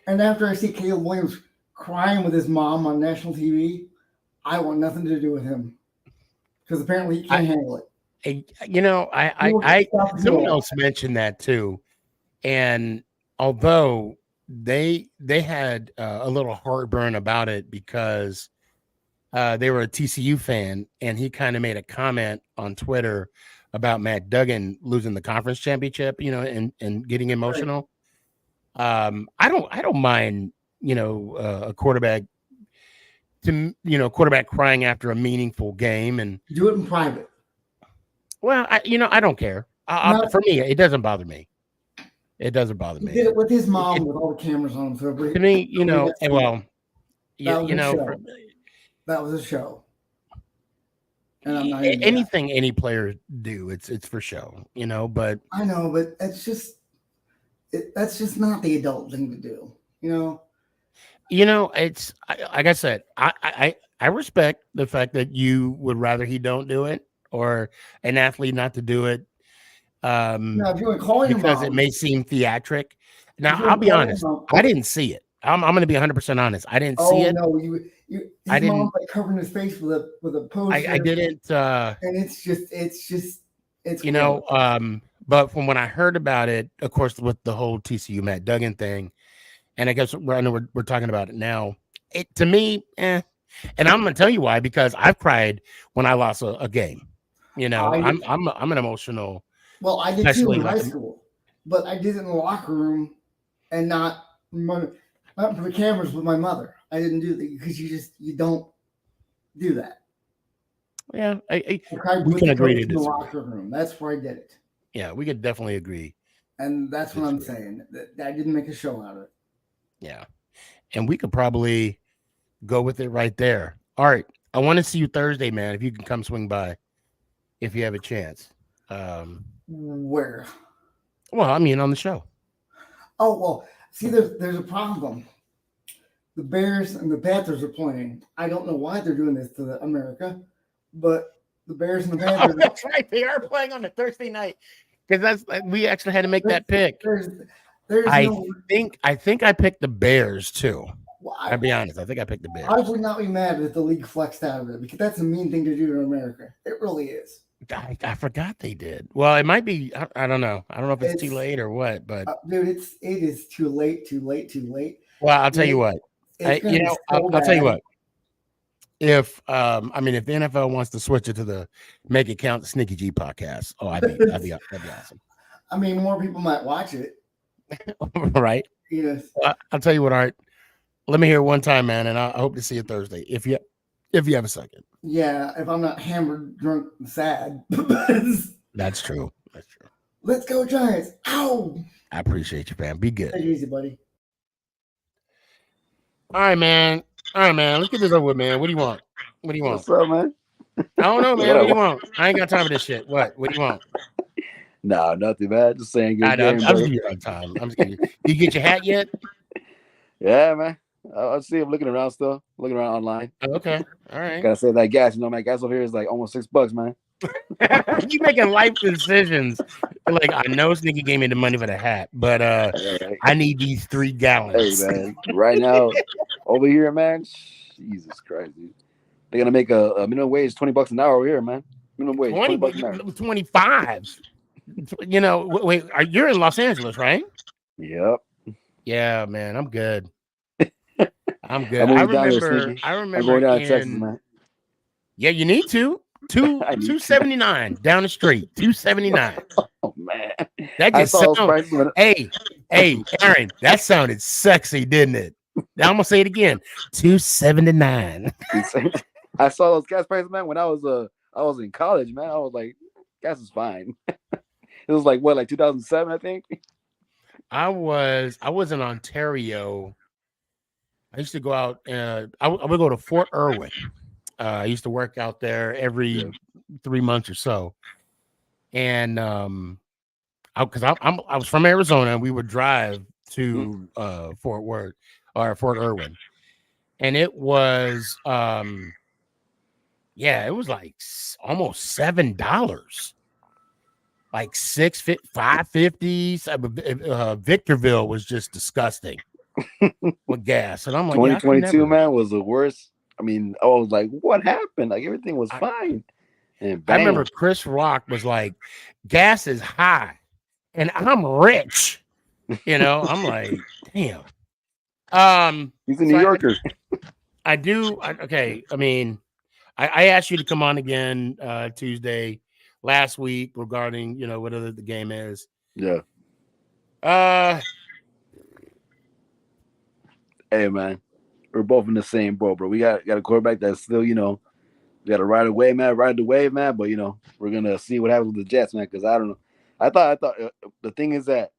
And after I see Caleb Williams crying with his mom on national TV, I want nothing to do with him because apparently he can't handle it. Someone else mentioned that too, and although they had a little heartburn about it because they were a TCU fan, and he kind of made a comment on Twitter about Matt Duggan losing the conference championship, and getting emotional. Right. I don't mind, a quarterback crying after a meaningful game, and do it in private. Well, I don't care. For me, it doesn't bother me. It doesn't bother me. He did it with his mom with all the cameras on him. So to me, that was a show. And I'm not anything any player do. It's for show, But I know, but that's just not the adult thing to do, It's like I said, I respect the fact that you would rather he don't do it, or an athlete not to do it. Now, if you were calling because it may seem theatric. Now, I'll be honest. I didn't see it. I'm going to be 100% honest. I didn't see it. Oh no, his mom like covering his face with a poster. I didn't. And it's but from when I heard about it, of course, with the whole TCU Matt Duggan thing, and I guess I know we're talking about it now. It to me, and I'm going to tell you why, because I've cried when I lost a game. I'm an emotional. Well, I did too in high school, but I did it in the locker room and not for the cameras with my mother. I didn't do that because you don't do that. Yeah, we can agree to the locker room. That's where I did it. Yeah, we could definitely agree. And that's what I'm saying. That I didn't make a show out of it. Yeah, and we could probably go with it right there. All right, I want to see you Thursday, man. If you can come swing by, if you have a chance. Where? Well, I mean, on the show. Oh, well, see, there's a problem. The Bears and the Panthers are playing. I don't know why they're doing this to America, but the Bears and the Panthers. Oh, that's right. They are playing on a Thursday night because we actually had to make that pick. I think I picked the Bears too. Well, I'll be honest. I think I picked the Bears. I would not be mad if the league flexed out of it because that's a mean thing to do to America. It really is. I forgot they did. Well, it might be. I don't know. I don't know if it's too late or what. But dude, it is too late. Well, I'll tell you what. I'll tell you what. If if the NFL wants to switch it to the Make It Count, the SneakyG podcast, that'd be awesome. I mean, more people might watch it. Right. Yes. I'll tell you what, Art. Let me hear it one time, man, and I hope to see you Thursday if you have a second. Yeah, if I'm not hammered, drunk, and sad. That's true. That's true. Let's go, Giants. Ow! I appreciate you, man. Be good. Take it easy, buddy. All right, man. Let's get this over with, man. What do you want? What's up, man? I don't know, man. What do you want? I ain't got time for this shit. What do you want? No, nothing, man. Just saying good game, I'm just giving you a time. I'm just kidding. Did you get your hat yet? Yeah, man. I see him looking around still. Looking around online. Okay. All right. Gotta save that gas. My gas over here is like almost $6, man. You making life decisions. Like, I know Sneaky gave me the money for the hat, but right. I need these 3 gallons. Hey, man. Right now, over here, man. Jesus Christ, dude. They're gonna make a minimum wage $20 an hour over here, man. Minimum wage $20 an hour. 25. Wait, you're in Los Angeles, right? Yep. Yeah, man. I'm good. I'm good. I remember. I'm going down to Texas, man. Yeah, you need to. $279 down the street. $279. Oh man, That I just saw those sounds. prices. Hey, Aaron, that sounded sexy, didn't it? Now I'm gonna say it again. $279. I saw those gas prices, man. When I was in college, man. I was like, gas is fine. It was like what, like 2007, I think. I was in Ontario. I used to go out. I would go to Fort Irwin. I used to work out there every 3 months or so, and I was from Arizona, and we would drive to Fort Irwin, and it was it was like almost $7, like $5.50. Victorville was just disgusting with gas, and I'm like, 2022, man, was the worst. I mean, I was like, what happened? Like everything was fine. And bam. I remember Chris Rock was like, gas is high and I'm rich. You know, I'm like, damn. He's a New Yorker. I do. Okay. I mean, I asked you to come on again Tuesday last week regarding, whatever the game is. Yeah. Hey, man, we're both in the same boat, bro. We got a quarterback that's still, we got to ride the wave, man. But we're gonna see what happens with the Jets, man. Because I don't know. I thought the thing is that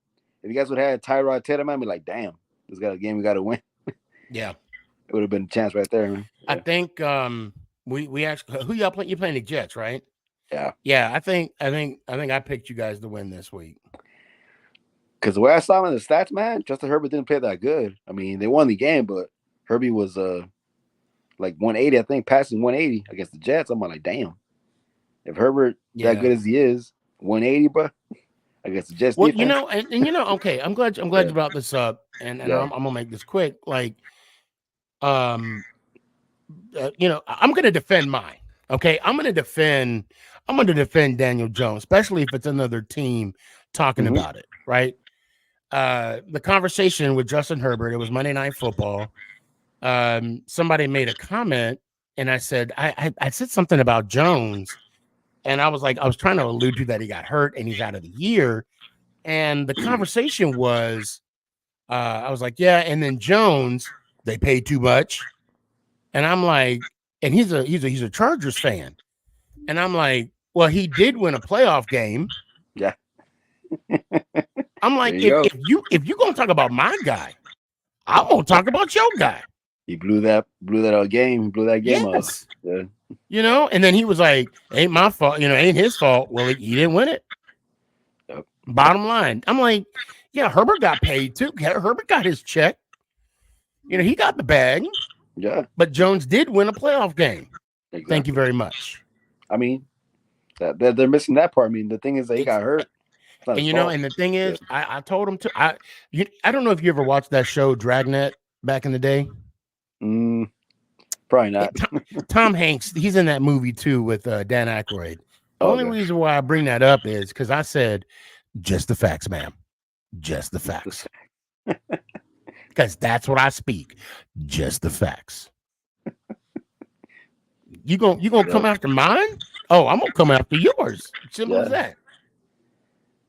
if you guys would have had Tyrod Taylor, man, I'd be like, damn, this got a game we got to win. Yeah, it would have been a chance right there, man. Yeah. I think we actually who y'all play? You playing the Jets, right? Yeah. Yeah, I think I picked you guys to win this week. Because the way I saw him in the stats, man, Justin Herbert didn't play that good. I mean, they won the game, but Herbie was like 180, I think, passing 180 against the Jets. I'm like, damn. If Herbert that good as he is, 180, bro, against the Jets. Well, defense. Okay, I'm glad you brought this up, and I'm gonna make this quick. Like, I'm gonna defend mine. Okay, I'm gonna defend Daniel Jones, especially if it's another team talking about it, right? The conversation with Justin Herbert, it was Monday Night Football. Somebody made a comment, and I said, I said something about Jones, and I was like, I was trying to allude to that he got hurt and he's out of the year. And the conversation was, I was like, yeah, and then Jones, they paid too much. And I'm like, and he's a Chargers fan. And I'm like, well, he did win a playoff game. Yeah. I'm like, if you're gonna talk about my guy, I'm gonna talk about your guy. He blew that game. He blew that game up. Yeah. And then he was like, ain't my fault, ain't his fault. Well, he didn't win it. Yep. Bottom line. I'm like, yeah, Herbert got paid too. Herbert got his check. He got the bag. Yeah. But Jones did win a playoff game. Exactly. Thank you very much. I mean, they're missing that part. I mean, the thing is that he got hurt. And and the thing is, I told him to. I don't know if you ever watched that show Dragnet back in the day. Probably not. Tom Hanks, he's in that movie too with Dan Aykroyd. The only reason why I bring that up is because I said, just the facts, ma'am. Just the facts. Because that's what I speak. Just the facts. You gonna come after mine? Oh, I'm gonna come after yours. Simple as that.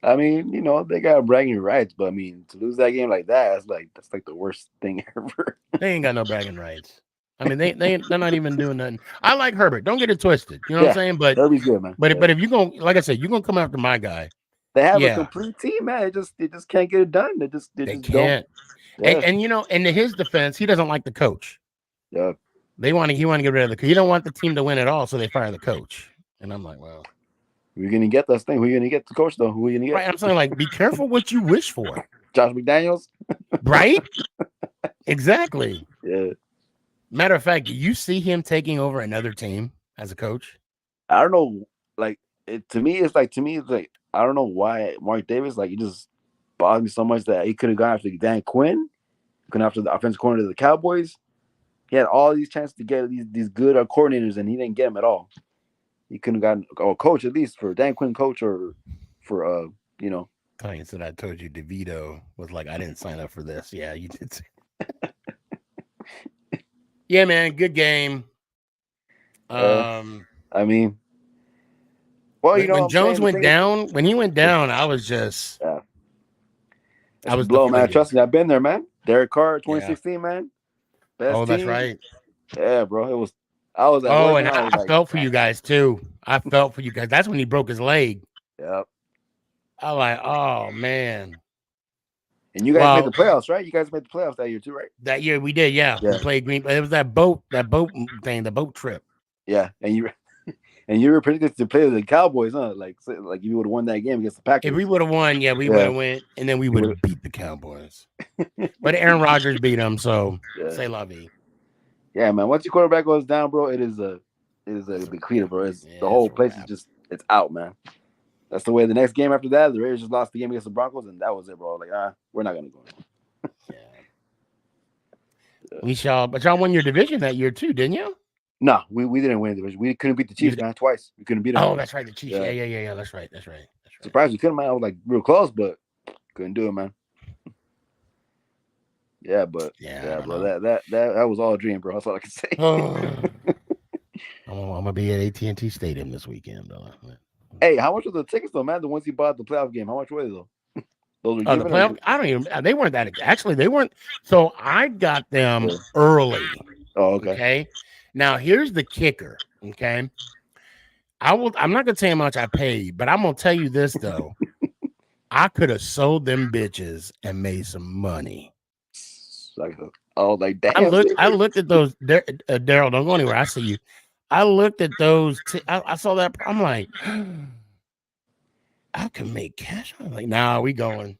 I mean, they got bragging rights, but I mean, to lose that game like that, that's like the worst thing ever. They ain't got no bragging rights. I mean, they're not even doing nothing. I like Herbert. Don't get it twisted. You know what I'm saying? But Herbie's good, man. But if you gonna, like I said, you're gonna come after my guy. They have a complete team, man. They just can't get it done. They just can't. Yeah. And in his defense, he doesn't like the coach. Yeah. He want to get rid of the coach. He don't want the team to win at all, so they fire the coach. And I'm like, well, we're gonna get this thing. Who are you gonna get the coach though? Who are you gonna get? Right. I'm saying, like, be careful what you wish for. Josh McDaniels. Right? Exactly. Yeah. Matter of fact, do you see him taking over another team as a coach? I don't know. Like, to me, it's like I don't know why Mark Davis, like, he just bothered me so much that he could have gone after Dan Quinn, gone after the offensive coordinator of the Cowboys. He had all these chances to get these good coordinators, and he didn't get them at all. He couldn't have gotten a coach, at least for Dan Quinn coach, or for I said I told you DeVito was like, I didn't sign up for this. Yeah, you did say. Yeah, man, good game. I mean, Well, you know, when I'm Jones saying went down, when he went down, I was just, yeah. I was blow, man. deflated. Trust me, I've been there, man. Derek Carr, 2016, man. Best Oh, that's team. right. Yeah, bro. It was. I was at Oh, work and and I I was like, felt for you guys too. I felt for you guys. That's when he broke his leg. Yep. I was like, oh man. And you guys made the playoffs, right? You guys made the playoffs that year too, right? That year we did, yeah. We played Green. It was that boat thing, the boat trip. Yeah, and you were predicted to play the Cowboys, huh? Like you would have won that game against the Packers. If we would have won, yeah, we would have went, and then we would have beat the Cowboys. But Aaron Rodgers beat them, so say la vie. Yeah, man. Once your quarterback goes down, bro, it is a big cleaner, bro. The whole place is just it's out, man. That's the way. The next game after that, the Raiders just lost the game against the Broncos, and that was it, bro. Like, we're not gonna go. But y'all won your division that year too, didn't you? No, we didn't win the division. We couldn't beat the Chiefs, man, twice. We couldn't beat them. Oh, that's right, the Chiefs. Yeah. That's right. Surprised we couldn't, man. I was like real close, but couldn't do it, man. Yeah, but bro, that was all a dream, bro. That's all I can say. I'm gonna be at AT&T Stadium this weekend, though. Hey, how much were the tickets though, man? The ones you bought at the playoff game, how much were they though? Those were the playoff. I don't even. They weren't that. Actually, they weren't. So I got them early. Oh, okay. Okay. Now here's the kicker. Okay. I'm not gonna tell you how much I paid, but I'm gonna tell you this though. I could have sold them bitches and made some money. Like damn. I looked at those. Daryl, don't go anywhere. I see you. I looked at those. I saw that. I'm like, I can make cash. I'm like, nah, we going.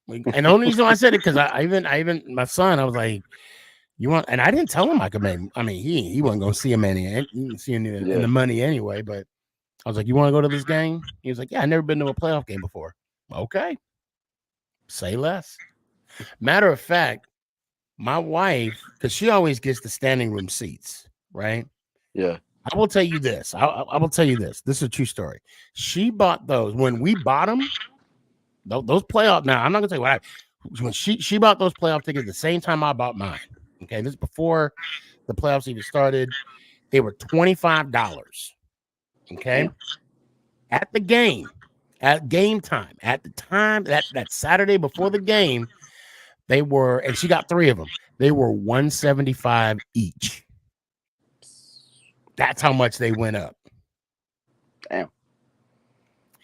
And the only reason I said it because I even my son. I was like, you want? And I didn't tell him I could make. I mean, he wasn't gonna see him in the money anyway. But I was like, you want to go to this game? He was like, yeah, I never been to a playoff game before. Okay, say less. Matter of fact, my wife, because she always gets the standing room seats, right? Yeah. I will tell you this. I will tell you this. This is a true story. She bought those when we bought them. Those playoff. Now I'm not gonna tell you what when she bought those playoff tickets the same time I bought mine. Okay, this is before the playoffs even started. They were $25. Okay, at the game, at game time, at the time that Saturday before the game, they were, and she got 3 of them. They were $175 each. That's how much they went up. Damn.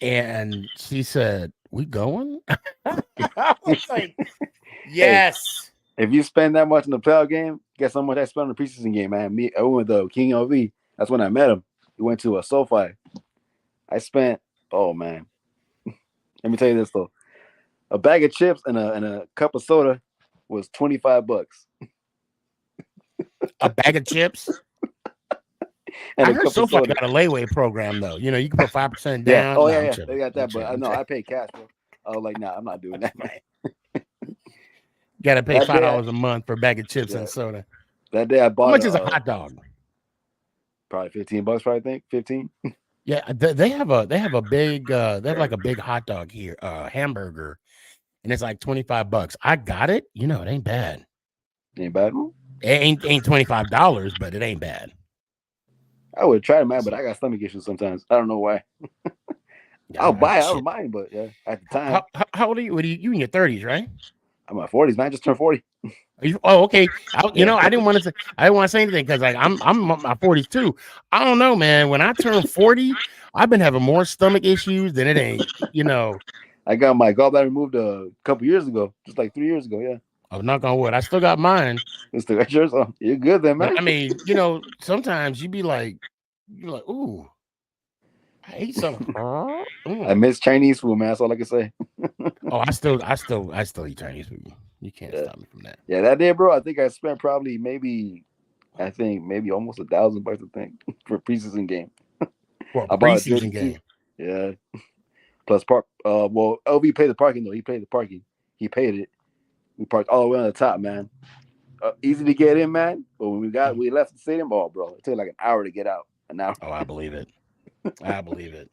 And she said, "We going?" I was like, "Yes." Hey, if you spend that much in the playoff game, guess how much I spent on the preseason game, man? I went with King OV. That's when I met him. We went to a SoFi. I spent. Oh man, let me tell you this though: a bag of chips and a cup of soda was $25. A bag of chips. And I heard SoFi got a layaway program though. You know, you can put 5% down. Yeah. Oh yeah, they got that. But I paid cash, bro. I was like, nah, I'm not doing that, man. You got to pay $5 a month for a bag of chips and soda. That day I bought. How much is a hot dog? Probably $15. Probably think 15. Yeah, they have a big they have like a big hot dog here, hamburger, and it's like $25. I got it. You know, it ain't bad. Ain't bad. It ain't $25, but it ain't bad. I would try it, man, but I got stomach issues sometimes. I don't know why. I'll buy it. I don't mind, but yeah, at the time. How old are you? What are you in your 30s, right? I'm in my 40s, man. I just turned 40. Okay. I didn't want to say anything because like I'm in my 40s too. I don't know, man. When I turned 40, I've been having more stomach issues than it ain't. You know. I got my gallbladder removed a couple years ago, just like 3 years ago. Yeah. I'm knock on wood. I still got mine. Still got yours. Oh, you're good then, man. But, I mean, you know, sometimes you're like, ooh, I ate something. I miss Chinese food, man. That's all I can say. Oh, I still eat Chinese food. You can't stop me from that. Yeah, that day, bro. I think I spent probably maybe almost $1,000. I think for preseason game. For a preseason game. Yeah. Plus park. LV paid the parking though. He paid the parking. He paid it. We parked all the way on the top, man. Easy to get in, man. But when we left the stadium, bro, it took like an hour to get out. An hour. Oh, I believe it. I believe it.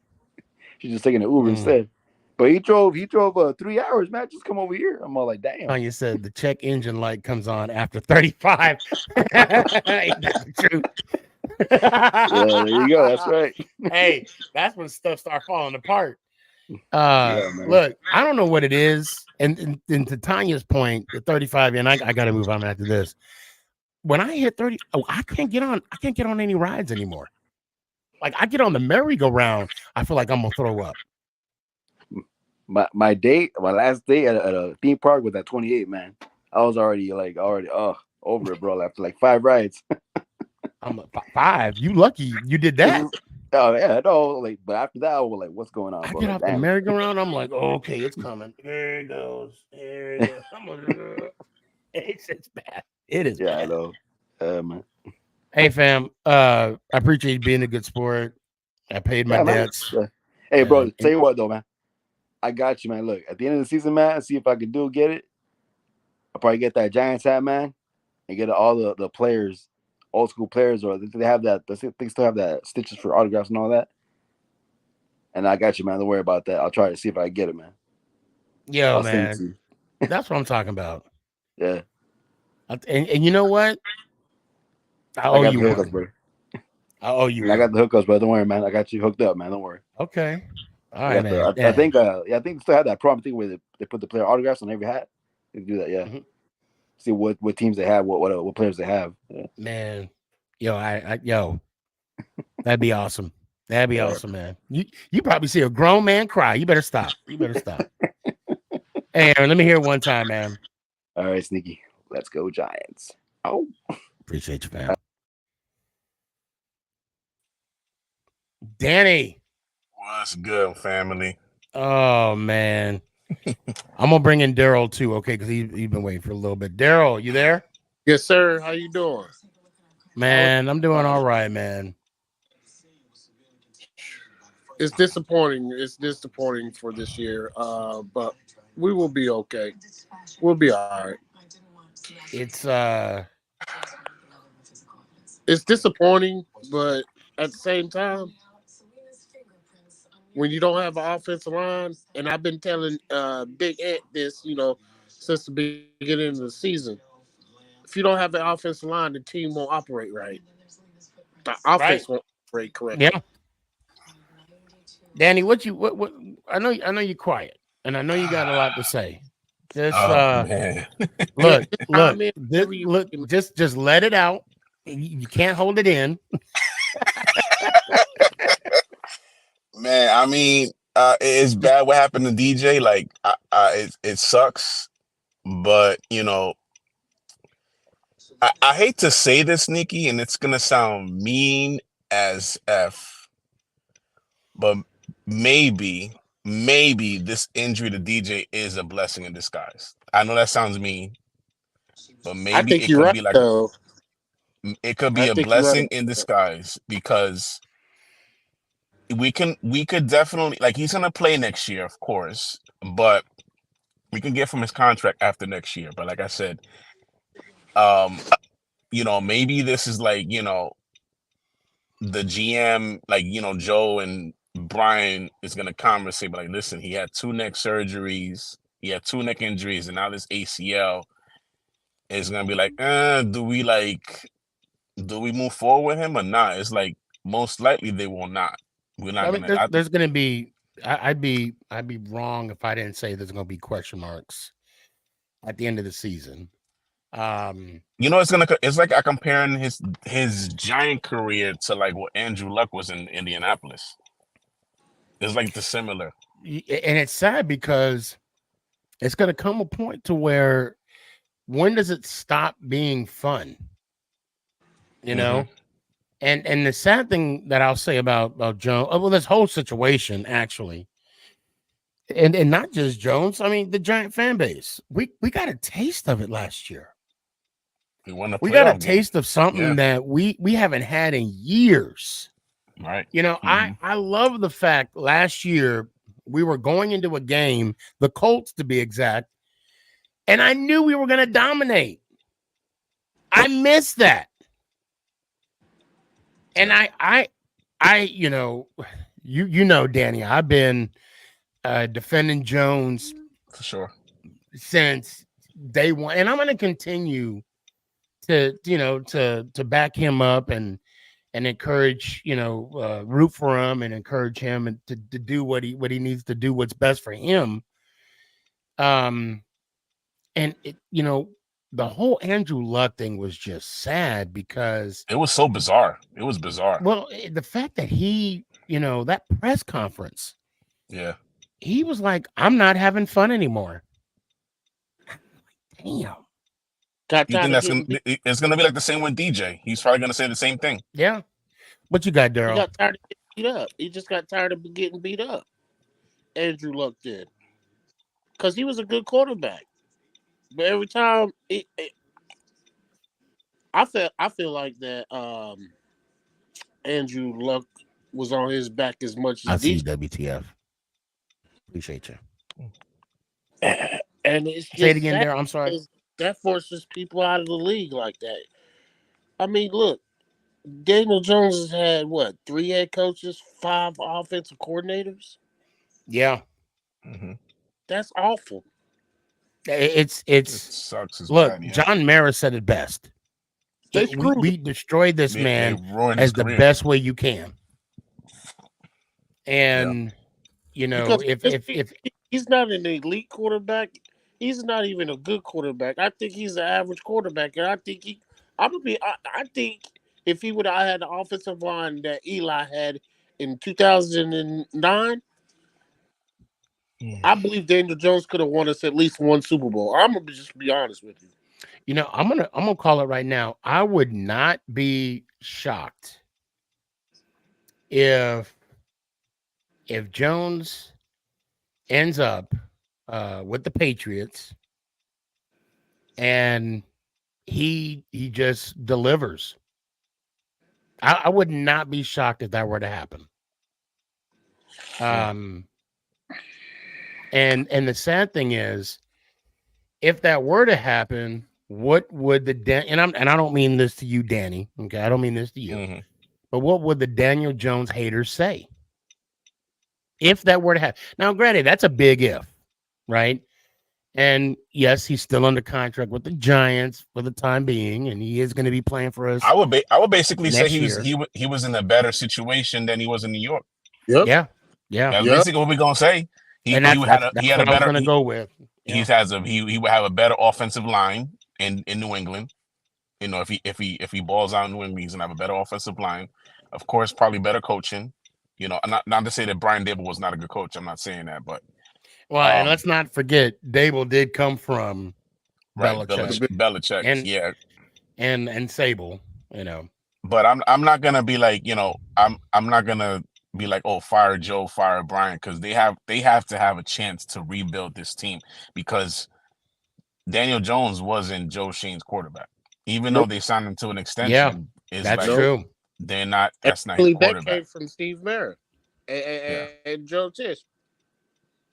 She's just taking an Uber instead. But he drove 3 hours, man. Just come over here. I'm all like, damn. Tanya said the check engine light comes on after 35. Ain't that the truth? Yeah, there you go. That's right. Hey, that's when stuff start falling apart. Yeah, man. Look, I don't know what it is, and to Tanya's point, the 35, and I got to move on after this. When I hit 30, I can't get on any rides anymore. Like I get on the merry-go-round, I feel like I'm gonna throw up. My last day at a theme park was at 28, man. I was already over it, bro. After like 5 rides. I'm like, 5. You lucky you did that. Oh yeah, no, like, but after that, I was like, "What's going on?" I Bro? get Like, off the damn. merry-go-round. I'm like, oh, okay, it's coming. Here it goes. Here it goes. I'm like, it's bad. It is. Yeah, bad. I know, man. Hey, fam. I appreciate you being a good sport. I paid my debts. Yeah. Hey, bro. And Tell you what, though, man. I got you, man. Look, at the end of the season, man. See if I can get it. I'll probably get that Giants hat, man, and get all the players, old school players, or they have that. They still have that stitches for autographs and all that. And I got you, man. Don't worry about that. I'll try to see if I can get it, man. yo, I'll send it man, to you. that's what I'm talking about. Yeah. And you know what? I owe you one. Bro. I owe you And I one. got the hookups, bro. Don't worry, man. I got you hooked up, man. Don't worry. Okay. All right, man. I think they still have that problem thing where they put the player autographs on every hat. They do that, yeah. Mm-hmm. See what teams they have, what players they have. Yeah. Man, yo, that'd be awesome. That'd be awesome, man. You probably see a grown man cry. You better stop. Hey, Aaron, let me hear it one time, man. All right, Sneaky. Let's go, Giants. Oh, appreciate you, man. Danny. What's good, family? Oh, man. I'm going to bring in Daryl, too, okay, because he's been waiting for a little bit. Daryl, you there? Yes, sir. How you doing? Man, I'm doing all right, man. It's disappointing. It's disappointing for this year, but we will be okay. We'll be all right. It's disappointing, but at the same time, when you don't have an offensive line, and I've been telling Big Ant this, since the beginning of the season, if you don't have an offensive line, the team won't operate right. The offense won't operate correctly. Yeah. Danny, what I know you're quiet, and I know you got a lot to say. Just man. look, just let it out. You can't hold it in. Man, I mean, it's bad what happened to DJ. Like, it sucks, but I hate to say this, Sneaky, and it's gonna sound mean as F, but maybe this injury to DJ is a blessing in disguise. I know that sounds mean, but maybe it could be like it could be a blessing in disguise, because we could definitely, like, he's gonna play next year, of course, but we can get from his contract after next year. But like I said, maybe this is like, the GM, like, Joe and Brian is gonna conversate, but like, listen, he had 2 neck surgeries, he had 2 neck injuries, and now this ACL is gonna be like, do we move forward with him or not? It's like, most likely they will not. We're not there's gonna be. I'd be wrong if I didn't say there's gonna be question marks at the end of the season. It's like I comparing his Giant career to like what Andrew Luck was in Indianapolis. It's like the similar. And it's sad because it's gonna come a point to where, when does it stop being fun? You know? And the sad thing that I'll say about Jones, this whole situation, actually, and not just Jones, I mean the Giant fan base. We got a taste of it last year. We got a taste of something that we haven't had in years. Right. I love the fact last year we were going into a game, the Colts to be exact, and I knew we were going to dominate. I missed that. And I Danny, I've been defending Jones for sure since day one, and I'm going to continue to back him up and and encourage, root for him and encourage him and to do what he needs to do, what's best for him. And the whole Andrew Luck thing was just sad because it was so bizarre. It was bizarre. Well, the fact that he, that press conference, yeah, he was like, "I'm not having fun anymore." Damn. You think it's gonna be like the same with DJ? He's probably gonna say the same thing. Yeah. What you got, He Daryl? got tired of getting beat up. He just got tired of getting beat up. Andrew Luck did, because he was a good quarterback. But every time, I feel like that Andrew Luck was on his back as much as I see DJ. WTF. Appreciate you. And it's just Say it again, Daryl. I'm sorry. That forces people out of the league like that. I mean, look, Daniel Jones has had what, 3 head coaches, 5 offensive coordinators. Yeah, that's awful. It sucks. It's look, bad, yeah. John Mara said it best. We destroyed this man as the best way you can. And Because if he's not an elite quarterback, he's not even a good quarterback. I think he's an average quarterback, and I think I think if he would have had the offensive line that Eli had in 2009, I believe Daniel Jones could have won us at least one Super Bowl. I'm gonna just be honest with you. I'm gonna call it right now. I would not be shocked if Jones ends up with the Patriots and he just delivers. I would not be shocked if that were to happen. And the sad thing is, if that were to happen, what would and I don't mean this to you, Danny. Okay, I don't mean this to you. But what would the Daniel Jones haters say if that were to happen? Now, granted, that's a big if, right? And yes, he's still under contract with the Giants for the time being, and he is going to be playing for us. I would basically say year. he was in a better situation than he was in New York. Yep. Yeah. That's basically what we're gonna say. He had a better. Going to go with. He would have a better offensive line in New England. If he balls out in New England, he's gonna have a better offensive line. Of course, probably better coaching. Not to say that Brian Dable was not a good coach. I'm not saying that, but and let's not forget Dable did come from Belichick, and Sable, But I'm not gonna be like, I'm not gonna be like, oh, fire Joe, fire Brian, because they have to have a chance to rebuild this team, because Daniel Jones wasn't Joe Sheen's quarterback, even though they signed him to an extension. Yeah, that's true. They're not. That's not his quarterback. That came from Steve Merritt and Joe Tisch.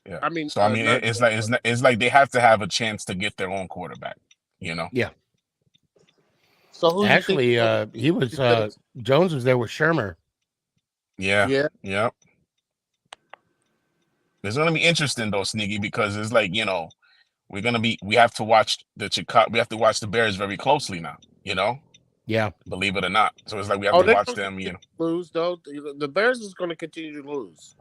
Yeah. I mean, it's like they have to have a chance to get their own quarterback. Yeah. So who actually, he was Jones was there with Shermer. Yeah. It's gonna be interesting though, Sneaky, because it's like, we have to watch the Bears very closely now. Yeah. Believe it or not. So it's like we have to watch them. Lose though. The Bears is going to continue to lose.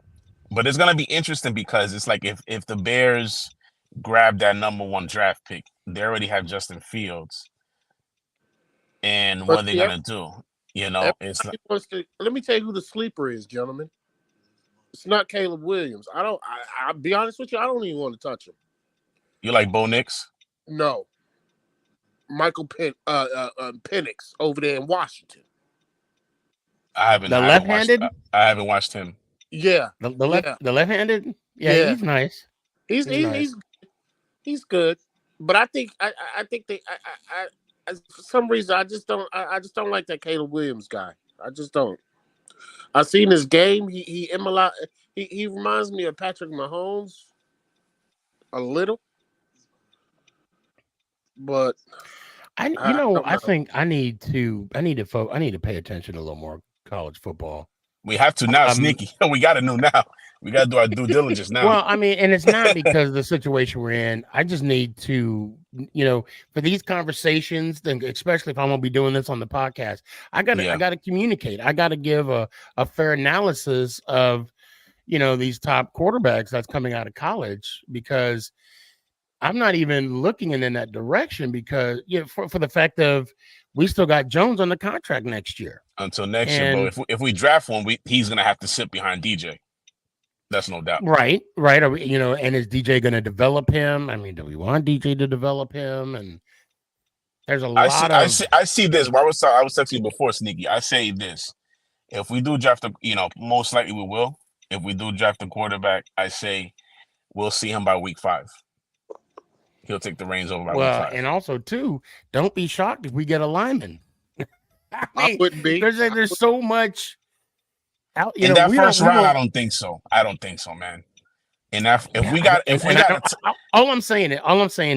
But it's gonna be interesting because it's like if the Bears grab that number 1 draft pick, they already have Justin Fields. And what are they gonna do? It's like, let me tell you who the sleeper is, gentlemen. It's not Caleb Williams. I'll be honest with you, I don't even want to touch him. You like Bo Nix? No. Michael Penix over there in Washington. I haven't watched him. Yeah. The left-handed? Yeah, he's nice. He's good. But I think for some reason I just don't like that Caleb Williams guy. I just don't. I've seen his game. He reminds me of Patrick Mahomes a little. But I think I need to pay attention to a little more college football. We have to now, Sneaky. We got to know now. We got to do our due diligence now. Well, I mean, and it's not because of the situation we're in. I just need to for these conversations, then especially if I'm gonna be doing this on the podcast, I gotta communicate. I gotta give a fair analysis of these top quarterbacks that's coming out of college, because I'm not even looking in that direction, because for the fact of we still got Jones on the contract next year. Until next year, bro. If we draft one, he's gonna have to sit behind DJ. That's no doubt. Right. Are we, and is DJ gonna develop him? I mean, do we want DJ to develop him? And there's I see this. I was texting you before, Sneaky. I say this: if we do draft most likely we will. If we do draft a quarterback, I say we'll see him by week 5. He'll take the reins over by week 5. And also too, don't be shocked if we get a lineman. I wouldn't be. There's so much out. In that first round, I don't think so. Man. And all I'm saying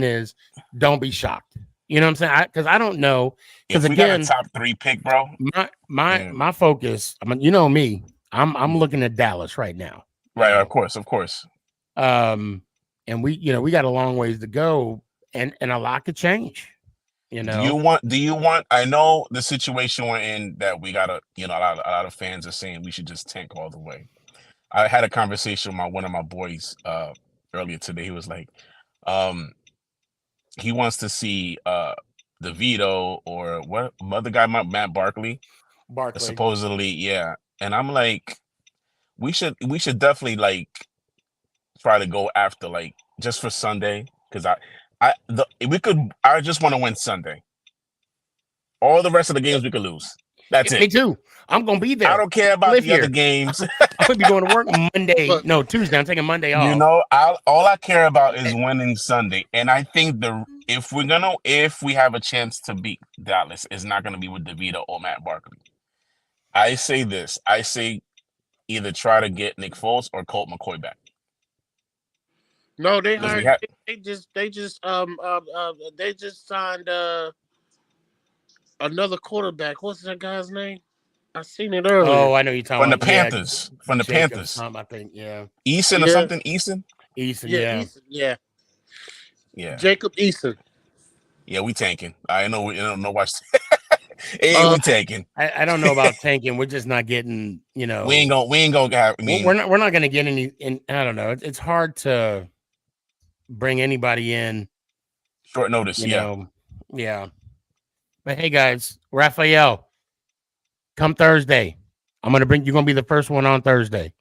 is, don't be shocked. You know what I'm saying? Because I don't know. Because again, got a top 3 pick, bro. My focus. I mean, you know me. I'm looking at Dallas right now. Right. Of course. And we got a long ways to go, and a lot could change. Do you want? I know the situation we're in, that we got a lot of fans are saying we should just tank all the way. I had a conversation with one of my boys earlier today. He was like, he wants to see DeVito or what other guy, Matt Barkley. Supposedly, yeah. And I'm like, we should definitely try to go after just for Sunday, because I just want to win Sunday. All the rest of the games we could lose. That's it. Me too. I'm gonna be there. I don't care about the other games. I'm gonna be going to work Monday. No, Tuesday. I'm taking Monday off. All I care about is winning Sunday. And I think if we have a chance to beat Dallas, it's not gonna be with DeVito or Matt Barkley. I say this. I say either try to get Nick Foles or Colt McCoy back. No, they just signed another quarterback. What's that guy's name? I seen it earlier. Oh, I know you're talking about the Panthers. From the Panthers. I think, yeah. Eason or something? Eason, yeah. Eason, yeah. Yeah. Jacob Eason. Yeah, we tanking. I know we don't know why. We tanking. I don't know about tanking. We're just not getting, We ain't gonna have. We're not gonna get any. I don't know. It's hard to bring anybody in short notice. Yeah. But hey, guys, Raphael, come Thursday. You're gonna be the first one on Thursday.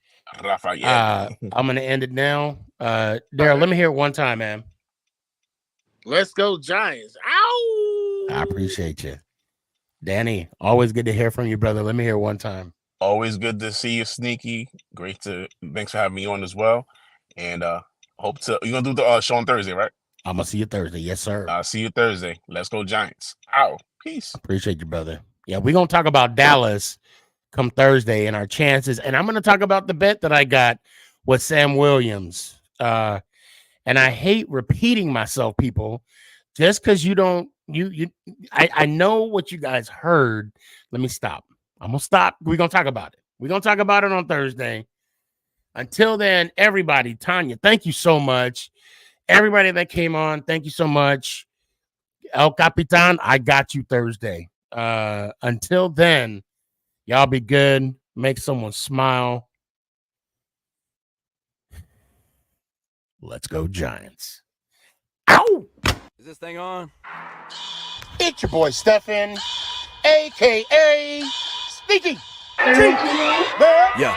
Raphael. I'm gonna end it now. Daryl, let me hear it one time, man. Let's go Giants. Ow! I appreciate you. Danny, always good to hear from you, brother. Let me hear it one time. Always good to see you, Sneaky. Thanks for having me on as well. And you're gonna do the show on Thursday, right? I'm gonna see you Thursday. Yes, sir. I'll see you Thursday. Let's go Giants. Ow. Peace. Appreciate you, brother. Yeah, we're gonna talk about Dallas come Thursday and our chances. And I'm gonna talk about the bet that I got with Sam Williams. And I hate repeating myself, people, just because you don't. I know what you guys heard. Let me stop. I'm gonna stop. We're gonna talk about it. We're gonna talk about it on Thursday. Until then, everybody, Tanya, thank you so much. Everybody that came on, thank you so much. El Capitan, I got you Thursday. Until then, y'all be good. Make someone smile. Let's go Giants. Ow! Is this thing on? It's your boy Stefan, a.k.a. SneakyG. Yeah.